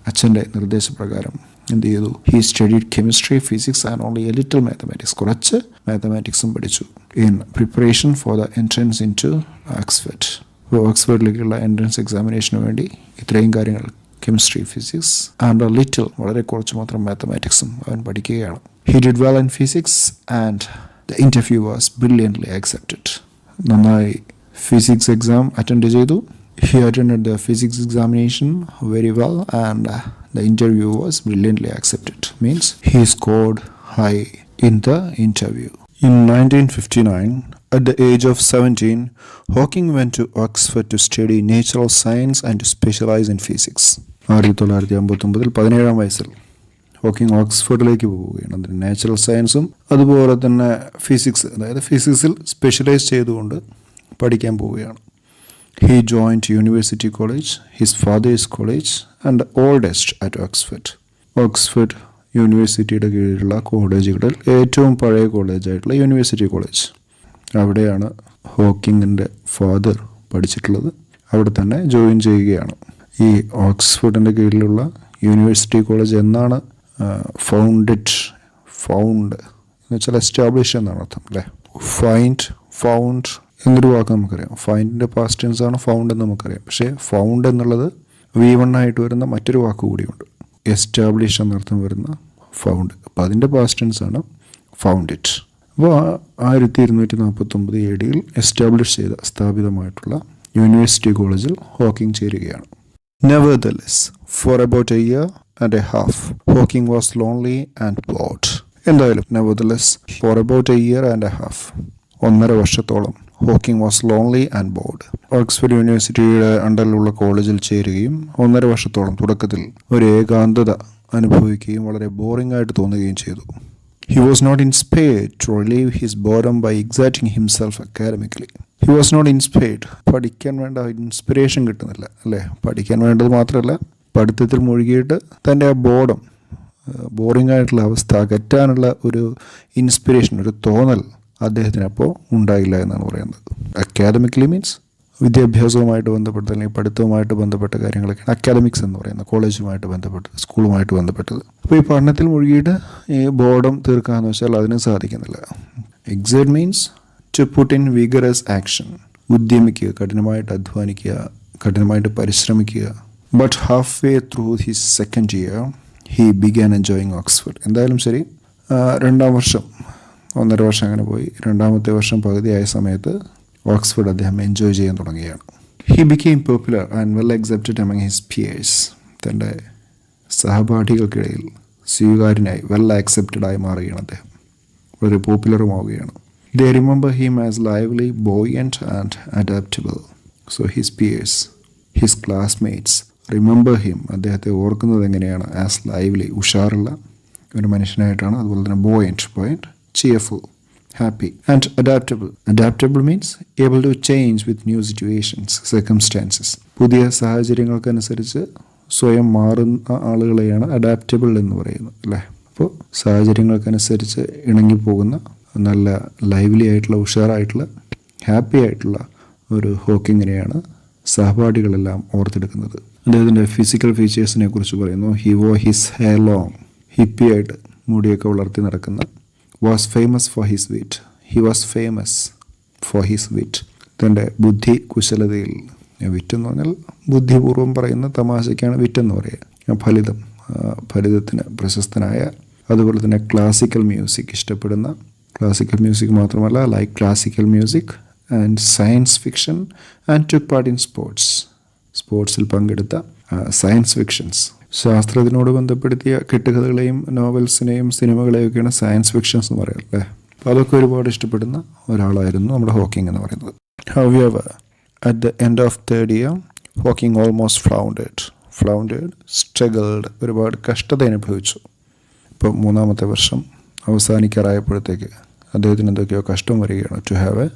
അച്ഛൻ്റെ നിർദ്ദേശപ്രകാരം എന്ത് ചെയ്തു? He studied chemistry, physics and only a little mathematics. കുറച്ച് മാത്തമാറ്റിക്സും പഠിച്ചു. In preparation for the entrance into Oxford. ഓക്സ്ഫോർഡിലേക്കുള്ള entrance എക്സാമിനേഷന് വേണ്ടി ഇത്രയും കാര്യങ്ങൾ, chemistry, physics and a little, വളരെ കുറച്ച് മാത്രം മാത്തമാറ്റിക്സും അവൻ പഠിക്കുകയാണ്. He did well in physics and the interview was brilliantly accepted. നന്നായി ഫിസിക്സ് എക്സാം അറ്റൻഡ് ചെയ്തു. He attended the physics examination very well and the interview was brilliantly accepted. Means he scored high in the interview. In 1959, at the age of 17, Hawking went to Oxford to study natural science and to specialize in physics. 1959 17 വയസ്സിൽ Hawking ഓക്സ്ഫോർഡിലേക്ക് പോവുകയാണ്. അതിന് natural സയൻസും അതുപോലെ തന്നെ physics, അതായത് ഫിസിക്സിൽ specialise ചെയ്തുകൊണ്ട് പഠിക്കാൻ പോവുകയാണ്. He joined University College, his father's college and the oldest at Oxford. Oxford യൂണിവേഴ്സിറ്റിയുടെ കീഴിലുള്ള കോളേജുകളിൽ ഏറ്റവും പഴയ കോളേജായിട്ടുള്ള യൂണിവേഴ്സിറ്റി കോളേജ്, അവിടെയാണ് ഹോക്കിങ്ങിൻ്റെ ഫാദർ പഠിച്ചിട്ടുള്ളത്. അവിടെ തന്നെ ജോയിൻ ചെയ്യുകയാണ്. ഈ ഓക്സ്ഫോർഡിൻ്റെ കീഴിലുള്ള യൂണിവേഴ്സിറ്റി കോളേജ് എന്നാണ് ഫൗണ്ട് എന്ന് വെച്ചാൽ എസ്റ്റാബ്ലിഷ് എന്നാണ് അർത്ഥം അല്ലേ. ഫൗണ്ട് എന്നൊരു വാക്ക് നമുക്കറിയാം. ഫൈൻഡിൻ്റെ പാസ്റ്റ് ടെൻസ് ആണ് ഫൗണ്ട് എന്ന് നമുക്കറിയാം. പക്ഷേ ഫൗണ്ട് എന്നുള്ളത് V1 ആയിട്ട് വരുന്ന മറ്റൊരു വാക്ക് കൂടിയുണ്ട്. എസ്റ്റാബ്ലിഷ് എന്നർത്ഥം വരുന്ന ഫൗണ്ട്. അപ്പോൾ അതിൻ്റെ പാസ്റ്റ് ടെൻസ് ആണ് ഫൗണ്ട് ഇറ്റ്. അപ്പോൾ 1249 AD എസ്റ്റാബ്ലിഷ് ചെയ്ത സ്ഥാപിതമായിട്ടുള്ള യൂണിവേഴ്സിറ്റി കോളേജിൽ ഹോക്കിംഗ് ചേരുകയാണ്. Nevertheless, for about a year and a half, Hawking was lonely and bored. എന്തായാലും nevertheless, for about a year and a half, 1.5 വർഷത്തോളം Hawking was lonely and board. Oxford യൂണിവേഴ്സിറ്റിയുടെ അണ്ടറിലുള്ള കോളേജിൽ ചേരുകയും 1.5 വർഷത്തോളം തുടക്കത്തിൽ ഒരു ഏകാന്തത അനുഭവിക്കുകയും വളരെ ബോറിംഗ് ആയിട്ട് തോന്നുകയും ചെയ്തു. He was not inspired to relieve his boredom by exerting himself academically. He was not inspired. പഠിക്കാൻ വേണ്ട ഇൻസ്പിറേഷൻ കിട്ടുന്നില്ല അല്ലേ? പഠിക്കാൻ വേണ്ടത് മാത്രമല്ല, പഠിത്തത്തിൽ മുഴുകിയിട്ട് തൻ്റെ ആ ബോറിംഗ് ആയിട്ടുള്ള അവസ്ഥ അകറ്റാനുള്ള ഒരു ഇൻസ്പിറേഷൻ, ഒരു തോന്നൽ അദ്ദേഹത്തിന് അപ്പോൾ ഉണ്ടായില്ല എന്നാണ് പറയുന്നത്. അക്കാദമിക്കലി മീൻസ് വിദ്യാഭ്യാസവുമായിട്ട് ബന്ധപ്പെട്ട അല്ലെങ്കിൽ പഠിത്തവുമായിട്ട് ബന്ധപ്പെട്ട കാര്യങ്ങളൊക്കെയാണ് അക്കാദമിക്സ് എന്ന് പറയുന്നത്, കോളേജുമായിട്ട് ബന്ധപ്പെട്ട് സ്കൂളുമായിട്ട് ബന്ധപ്പെട്ടത്. അപ്പോൾ ഈ പഠനത്തിൽ മുഴുകിയിട്ട് ഈ ബോർഡം തീർക്കാമെന്ന് വെച്ചാൽ അതിന് സാധിക്കുന്നില്ല. Excite means to put in vigorous action, ഉദ്യമിക്കുക, കഠിനമായിട്ട് അധ്വാനിക്കുക, കഠിനമായിട്ട് പരിശ്രമിക്കുക. But half way through his second year he began enjoying Oxford. എന്തായാലും ശരി, 2ാം വർഷം, 1.5 വർഷം അങ്ങനെ പോയി, 2ാമത്തെ വർഷം പകുതിയായ സമയത്ത് ഓക്സ്ഫോർഡ് അദ്ദേഹം എൻജോയ് ചെയ്യാൻ തുടങ്ങുകയാണ്. He became popular and well accepted among his peers. തൻ്റെ സഹപാഠികൾക്കിടയിൽ സ്വീകാര്യനായി, വെൽ ആക്സെപ്റ്റഡായി മാറുകയാണ് അദ്ദേഹം, വളരെ പോപ്പുലറുമാവുകയാണ്. They remember him as lively, buoyant and adaptable. So his peers, his classmates remember him. അദ്ദേഹത്തെ ഓർക്കുന്നത് എങ്ങനെയാണ്? ആസ് ലൈവ്ലി, ഉഷാറുള്ള ഒരു മനുഷ്യനായിട്ടാണ്. അതുപോലെ തന്നെ buoyant, cheerful, happy and adaptable means able to change with new situations, circumstances. പുതിയ സാഹചര്യങ്ങൾക്കനുസരിച്ച് സ്വയം മാറുന്ന ആളുകളെയാണ് അഡാപ്റ്റബിൾ എന്ന് പറയുന്നത് അല്ലേ? അപ്പോൾ സാഹചര്യങ്ങൾക്കനുസരിച്ച് ഇണങ്ങിപ്പോകുന്ന, നല്ല ലൈവ്ലി ആയിട്ടുള്ള, ഉഷാറായിട്ടുള്ള, ഹാപ്പി ആയിട്ടുള്ള ഒരു ഹോക്കിങ്ങിനെയാണ് സഹപാഠികളെല്ലാം ഓർത്തെടുക്കുന്നത്. അദ്ദേഹത്തിൻ്റെ ഫിസിക്കൽ ഫീച്ചേഴ്സിനെ കുറിച്ച് പറയുന്നു. ഹി വോ ഹിസ് ഹെയർ ലോങ്, ഹിപ്പിയായിട്ട് മുടിയൊക്കെ വളർത്തി നടക്കുന്ന. വാസ് ഫേമസ് ഫോർ ഹിസ് വിറ്റ്, he was famous for his വിറ്റ്. തൻ്റെ ബുദ്ധി കുശലതയിൽ, വിറ്റെന്ന് പറഞ്ഞാൽ ബുദ്ധിപൂർവ്വം പറയുന്ന തമാശയ്ക്കാണ് വിറ്റെന്ന് പറയുക. ഫലിതത്തിന് പ്രശസ്തനായ, അതുപോലെ തന്നെ ക്ലാസിക്കൽ മ്യൂസിക് ഇഷ്ടപ്പെടുന്ന, ക്ലാസിക്കൽ മ്യൂസിക് മാത്രമല്ല, like classical music and science fiction and took part in സ്പോർട്സിൽ പങ്കെടുത്ത സയൻസ് ഫിക്ഷൻസ്, ശാസ്ത്രത്തിനോട് ബന്ധപ്പെടുത്തിയ കെട്ടുകഥകളെയും നോവൽസിനെയും സിനിമകളെയൊക്കെയാണ് സയൻസ് ഫിക്ഷൻസ് എന്ന് പറയുന്നത് അല്ലേ? അപ്പോൾ അതൊക്കെ ഒരുപാട് ഇഷ്ടപ്പെടുന്ന ഒരാളായിരുന്നു നമ്മുടെ ഹോക്കിംഗ് എന്ന് പറയുന്നത്. However, at the end of 3rd year, Hawking almost floundered, struggled, ഒരുപാട് കഷ്ടത അനുഭവിച്ചു. ഇപ്പോൾ 3ാമത്തെ വർഷം അവസാനിക്കാറായപ്പോഴത്തേക്ക് അദ്ദേഹത്തിന് എന്തൊക്കെയോ കഷ്ടം വരികയാണ്. To have a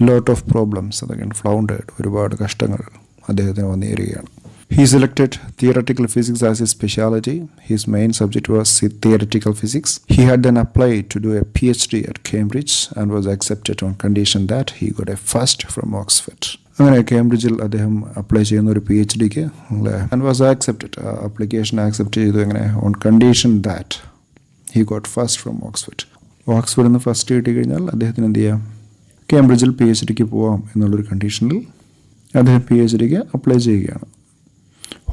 lot of problems, അതൊക്കെ ഫ്ലൗണ്ടേഡ്, ഒരുപാട് കഷ്ടങ്ങൾ അദ്ദേഹത്തിന് വന്നുകയാണ്. He selected theoretical physics as his specialty. His main subject was theoretical physics. He had then applied to do a PhD at Cambridge and was accepted on condition that he got a first from Oxford. അങ്ങനെ കേംബ്രിഡ്ജിൽ അദ്ദേഹം apply ചെയ്യുന്ന ഒരു PhDക്ക് and was accepted. Application accept ചെയ്തു. എങ്ങനെ? On condition that he got first from Oxford. ഓക്സ്ഫോർഡിൽ നിന്ന് first കിട്ടിക്കഴിഞ്ഞാൽ അദ്ദേഹത്തിന് എന്ത് ചെയ്യാം? കേംബ്രിഡ്ജിൽ PhDക്ക് പോവാം എന്നുള്ളൊരു കണ്ടീഷനിൽ അദ്ദേഹം PhDക്ക് അപ്ലൈ ചെയ്യുകയാണ്.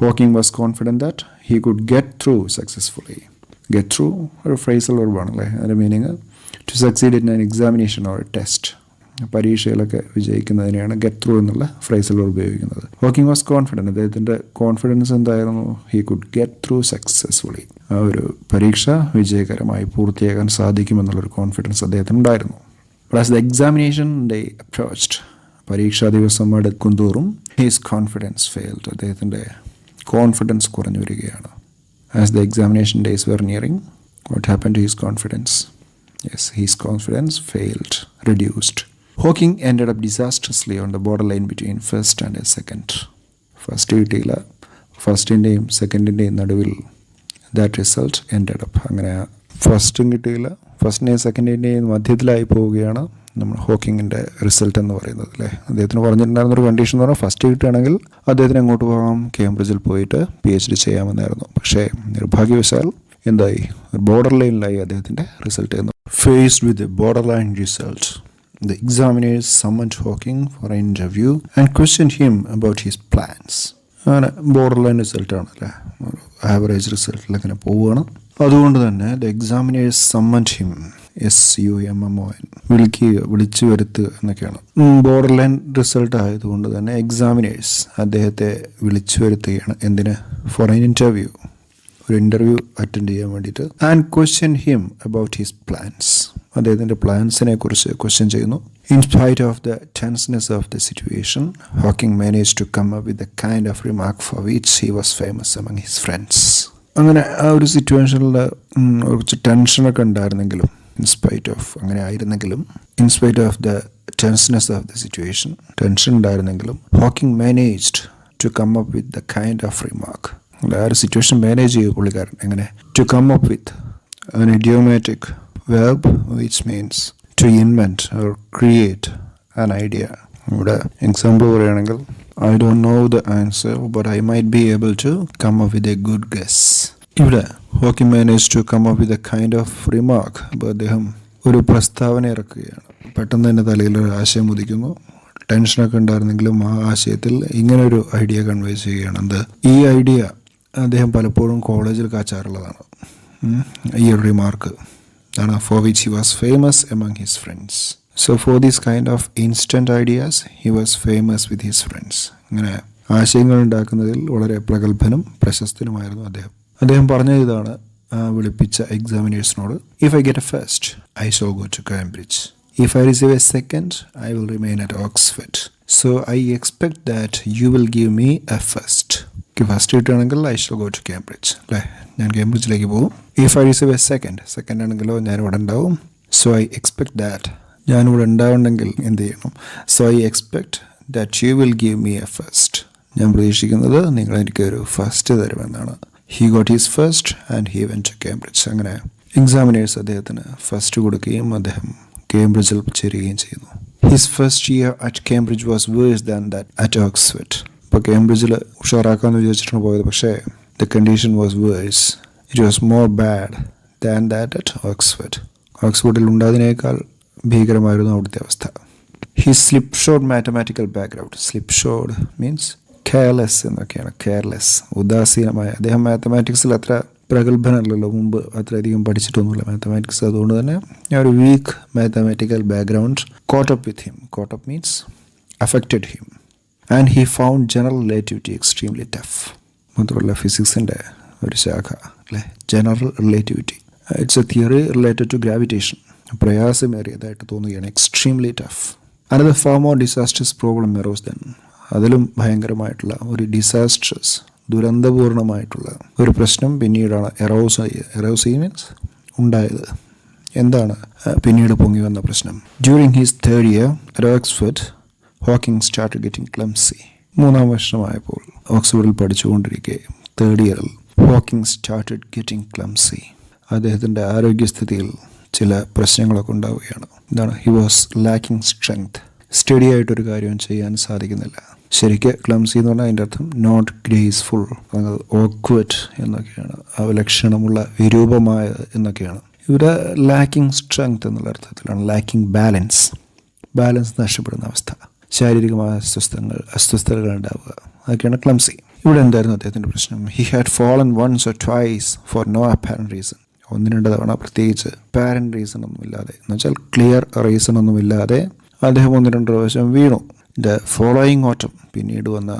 Hawking was confident that he could get through successfully. Get through ഒരു ഫ്രേസൽ വെർബാണല്ലേ? അതിൻ്റെ meaning to succeed in an examination or test. പരീക്ഷയിലൊക്കെ വിജയിക്കുന്നതിനെയാണ് ഗെറ്റ് ത്രൂ എന്നുള്ള ഫ്രേസൽ വെർബ് ഉപയോഗിക്കുന്നത്. Hawking was confident. അദ്ദേഹത്തിൻ്റെ കോൺഫിഡൻസ് എന്തായിരുന്നു? He could get through successfully. ആ ഒരു പരീക്ഷ വിജയകരമായി പൂർത്തിയാക്കാൻ സാധിക്കുമെന്നുള്ളൊരു കോൺഫിഡൻസ് അദ്ദേഹത്തിനുണ്ടായിരുന്നു. Plus the examination day approached. പരീക്ഷാ ദിവസം അടുക്കും തോറും ഹിസ് കോൺഫിഡൻസ് ഫെയിൽഡ്. അദ്ദേഹത്തിൻ്റെ കോൺഫിഡൻസ് കുറഞ്ഞു വരികയാണ്. As the examination days were nearing, what happen to his confidence? Yes, his confidence failed, reduced. Hawking ended up disastrously on the borderline between first and second. First കിട്ടിയില്ല, ഫസ്റ്റിൻ്റെയും സെക്കൻഡിൻ്റെയും നടുവിൽ. That result ended up. അങ്ങനെ ഫസ്റ്റും കിട്ടിയില്ല, ഫസ്റ്റിൻ്റെയും സെക്കൻഡിൻ്റെയും മധ്യത്തിലായി പോവുകയാണ് നമ്മൾ ഹോക്കിങ്ങിൻ്റെ result എന്ന് പറയുന്നത് അല്ലേ? അദ്ദേഹത്തിന് പറഞ്ഞിട്ടുണ്ടായിരുന്നൊരു കണ്ടീഷൻ എന്ന് പറഞ്ഞാൽ ഫസ്റ്റ് കിട്ടുകയാണെങ്കിൽ അദ്ദേഹത്തിന് അങ്ങോട്ട് പോകാം, കേംബ്രിഡ്ജിൽ പോയിട്ട് PhD ചെയ്യാമെന്നായിരുന്നു. പക്ഷേ നിർഭാഗ്യവശാൽ എന്തായി? ബോർഡർ ലൈനിലായി അദ്ദേഹത്തിൻ്റെ റിസൾട്ട് എന്ന്. Faced with a borderline result, the examiners summoned Hawking for an interview and questioned him about his plans. അങ്ങനെ ബോർഡർ ലൈൻ റിസൾട്ടാണ് അല്ലേ, ആവറേജ് റിസൾട്ടിൽ അങ്ങനെ പോവുകയാണ്. അതുകൊണ്ട് തന്നെ ദ എക്സാമിനേഴ്സ് സമ്മൺഡ് ഹിം, SUMMON, വിളിച്ചു വരുത്തുക എന്നൊക്കെയാണ്. ബോർഡർ ലൈൻ റിസൾട്ട് ആയതുകൊണ്ട് തന്നെ എക്സാമിനേഴ്സ് അദ്ദേഹത്തെ വിളിച്ചു വരുത്തുകയാണ്. എന്തിന്? ഫോർ എൻ ഇൻ്റർവ്യൂ, ഒരു ഇൻ്റർവ്യൂ അറ്റൻഡ് ചെയ്യാൻ വേണ്ടിയിട്ട്. And question him about his plans, അദ്ദേഹത്തിൻ്റെ പ്ലാൻസിനെ കുറിച്ച് ക്വസ്റ്റ്യൻ ചെയ്യുന്നു. In spite of the tenseness of the situation, Hawking managed to come up with the kind of remark for which he was famous among his friends. അങ്ങനെ ആ ഒരു സിറ്റുവേഷനിൽ കുറച്ച് ടെൻഷനൊക്കെ ഉണ്ടായിരുന്നെങ്കിലും, അങ്ങനെ ആയിരുന്നെങ്കിലും, in spite of the tenseness of the situation, tension ഉണ്ടായിരുന്നെങ്കിലും, Hawking managed to come up with the kind of remark. ആ ഒരു സിറ്റുവേഷൻ മാനേജ് ചെയ്തു പുള്ളിക്കാരൻ. എങ്ങനെ? To come up with an idiomatic verb which means to invent or create an idea. ഇവിടെ example പറയുകയാണെങ്കിൽ, I don't know the answer but I might be able to come up with a good guess. ഇവിടെ Hawking managed to come up with a kind of remark. അപ്പോൾ അദ്ദേഹം ഒരു പ്രസ്താവന ഇറക്കുകയാണ്. പെട്ടെന്ന് തന്നെ തലയിൽ ഒരു ആശയം ഉദിക്കുന്നു. ടെൻഷനൊക്കെ ഉണ്ടായിരുന്നെങ്കിലും ആ ആശയത്തിൽ ഇങ്ങനൊരു ഐഡിയ കൺവേ ചെയ്യുകയാണ്. എന്ത്? ഈ ഐഡിയ അദ്ദേഹം പലപ്പോഴും കോളേജിൽ കാച്ചാറുള്ളതാണ്. ഈ ഒരു റിമാർക്ക് ആണ്. For which he was famous among his friends. So for this kind of instant ideas he was famous with his friends. ഇങ്ങനെ ആശയങ്ങൾ ഉണ്ടാക്കുന്നതിൽ വളരെ പ്രഗത്ഭനും പ്രശസ്തനുമായിരുന്നു അദ്ദേഹം. അദ്ദേഹം പറഞ്ഞ ഇതാണ് വിളിപ്പിച്ച എക്സാമിനേഴ്സിനോട്: If I get a first, I shall go to Cambridge. If I receive a second, I will remain at Oxford. So I expect that you will give me a first. First കിട്ടുകയാണെങ്കിൽ I shall go to Cambridge, അല്ലേ, ഞാൻ കേംബ്രിഡ്ജിലേക്ക് പോകും. If I receive a second ആണെങ്കിലോ ഞാനിവിടെ ഉണ്ടാവും. So I expect that, ഞാനിവിടെ ഉണ്ടാവുണ്ടെങ്കിൽ എന്ത് ചെയ്യണം? So I expect that you will give me a first. ഞാൻ പ്രതീക്ഷിക്കുന്നത് നിങ്ങൾ എനിക്ക് ഒരു first തരുമെന്നാണ്. He got his first and he went to Cambridge. അങ്ങനെ എക്സാമിനേഴ്സ് അദ്ദേഹത്തിന് ഫസ്റ്റ് കൊടുക്കുകയും അദ്ദേഹം കേംബ്രിഡ്ജിൽ ചേരുകയും ചെയ്യുന്നു. His first year at Cambridge was worse than that at Oxford. ഇപ്പോൾ കേംബ്രിഡ്ജിൽ ഉഷാറാക്കാമെന്ന് വിചാരിച്ചിട്ടാണ് പോയത്, പക്ഷേ the condition was worse. It was more bad than that at Oxford. ഓക്സ്ഫോർഡിൽ ഉണ്ടായതിനേക്കാൾ ഭീകരമായിരുന്നു അവിടുത്തെ അവസ്ഥ. His slipshod mathematical background. Slipshod means careless എന്നൊക്കെയാണ്. കെയർലെസ്, ഉദാസീനമായ. അദ്ദേഹം മാത്തമാറ്റിക്സിൽ അത്ര പ്രഗത്ഭനല്ലല്ലോ, മുമ്പ് അത്രയധികം പഠിച്ചിട്ടൊന്നുമില്ല മാത്തമാറ്റിക്സ്. അതുകൊണ്ട് തന്നെ ഒരു weak mathematical background caught up with him. Caught up means affected him. And he found general relativity extremely tough. മാത്രമല്ല ഫിസിക്സിൻ്റെ ഒരു ശാഖ അല്ലേ, general relativity. It's a theory related to gravitation. പ്രയാസമേറിയതായിട്ട് തോന്നുകയാണ്. Extremely tough. Another far more disasters problem arose then. അതിലും ഭയങ്കരമായിട്ടുള്ള ഒരു ഡിസാസ്റ്റേഴ്സ്, ദുരന്തപൂർണമായിട്ടുള്ള ഒരു പ്രശ്നം പിന്നീടാണ് എറോസ് മീൻസ് ഉണ്ടായത്. എന്താണ് പിന്നീട് പൊങ്ങി വന്ന പ്രശ്നം? During his third year at Oxford, Hawking started getting clumsy. 3-ാം വർഷമായപ്പോൾ ഓക്സ്ഫോർഡിൽ പഠിച്ചുകൊണ്ടിരിക്കെ തേർഡ് ഇയറിൽ ഹോക്കിംഗ് സ്റ്റാർട്ടഡ് ഗെറ്റിംഗ് ക്ലംസി. അദ്ദേഹത്തിൻ്റെ ആരോഗ്യസ്ഥിതിയിൽ ചില പ്രശ്നങ്ങളൊക്കെ ഉണ്ടാവുകയാണ്. എന്താണ്? He was lacking strength. Steady ആയിട്ടൊരു കാര്യവും ചെയ്യാൻ സാധിക്കുന്നില്ല. ശരിക്ക് ക്ലംസി എന്ന് പറഞ്ഞാൽ അതിൻ്റെ അർത്ഥം നോട്ട് ഗ്രേസ്ഫുൾ, ഓക്വേർഡ് എന്നൊക്കെയാണ്. ലക്ഷണമുള്ള വിരൂപമായ എന്നൊക്കെയാണ്. ഇവിടെ ലാക്കിംഗ് സ്ട്രെങ്ത് എന്നുള്ള അർത്ഥത്തിലാണ്. ലാക്കിംഗ് ബാലൻസ് നഷ്ടപ്പെടുന്ന അവസ്ഥ, ശാരീരികമായ അസ്വസ്ഥതകൾ ഉണ്ടാവുക, അതൊക്കെയാണ് ക്ലംസി. ഇവിടെ എന്തായിരുന്നു അദ്ദേഹത്തിൻ്റെ പ്രശ്നം? He had fallen once or twice for no apparent reason. 1-2 തവണ പ്രത്യേകിച്ച് അപ്പാരൻറ്റ് റീസൺ ഒന്നുമില്ലാതെ, എന്ന് വെച്ചാൽ ക്ലിയർ റീസൺ ഒന്നുമില്ലാതെ അദ്ദേഹം 1-2 പ്രാവശ്യം വീണു. ദ ഫോളോയിങ് ഓട്ടം, പിന്നീട് വന്ന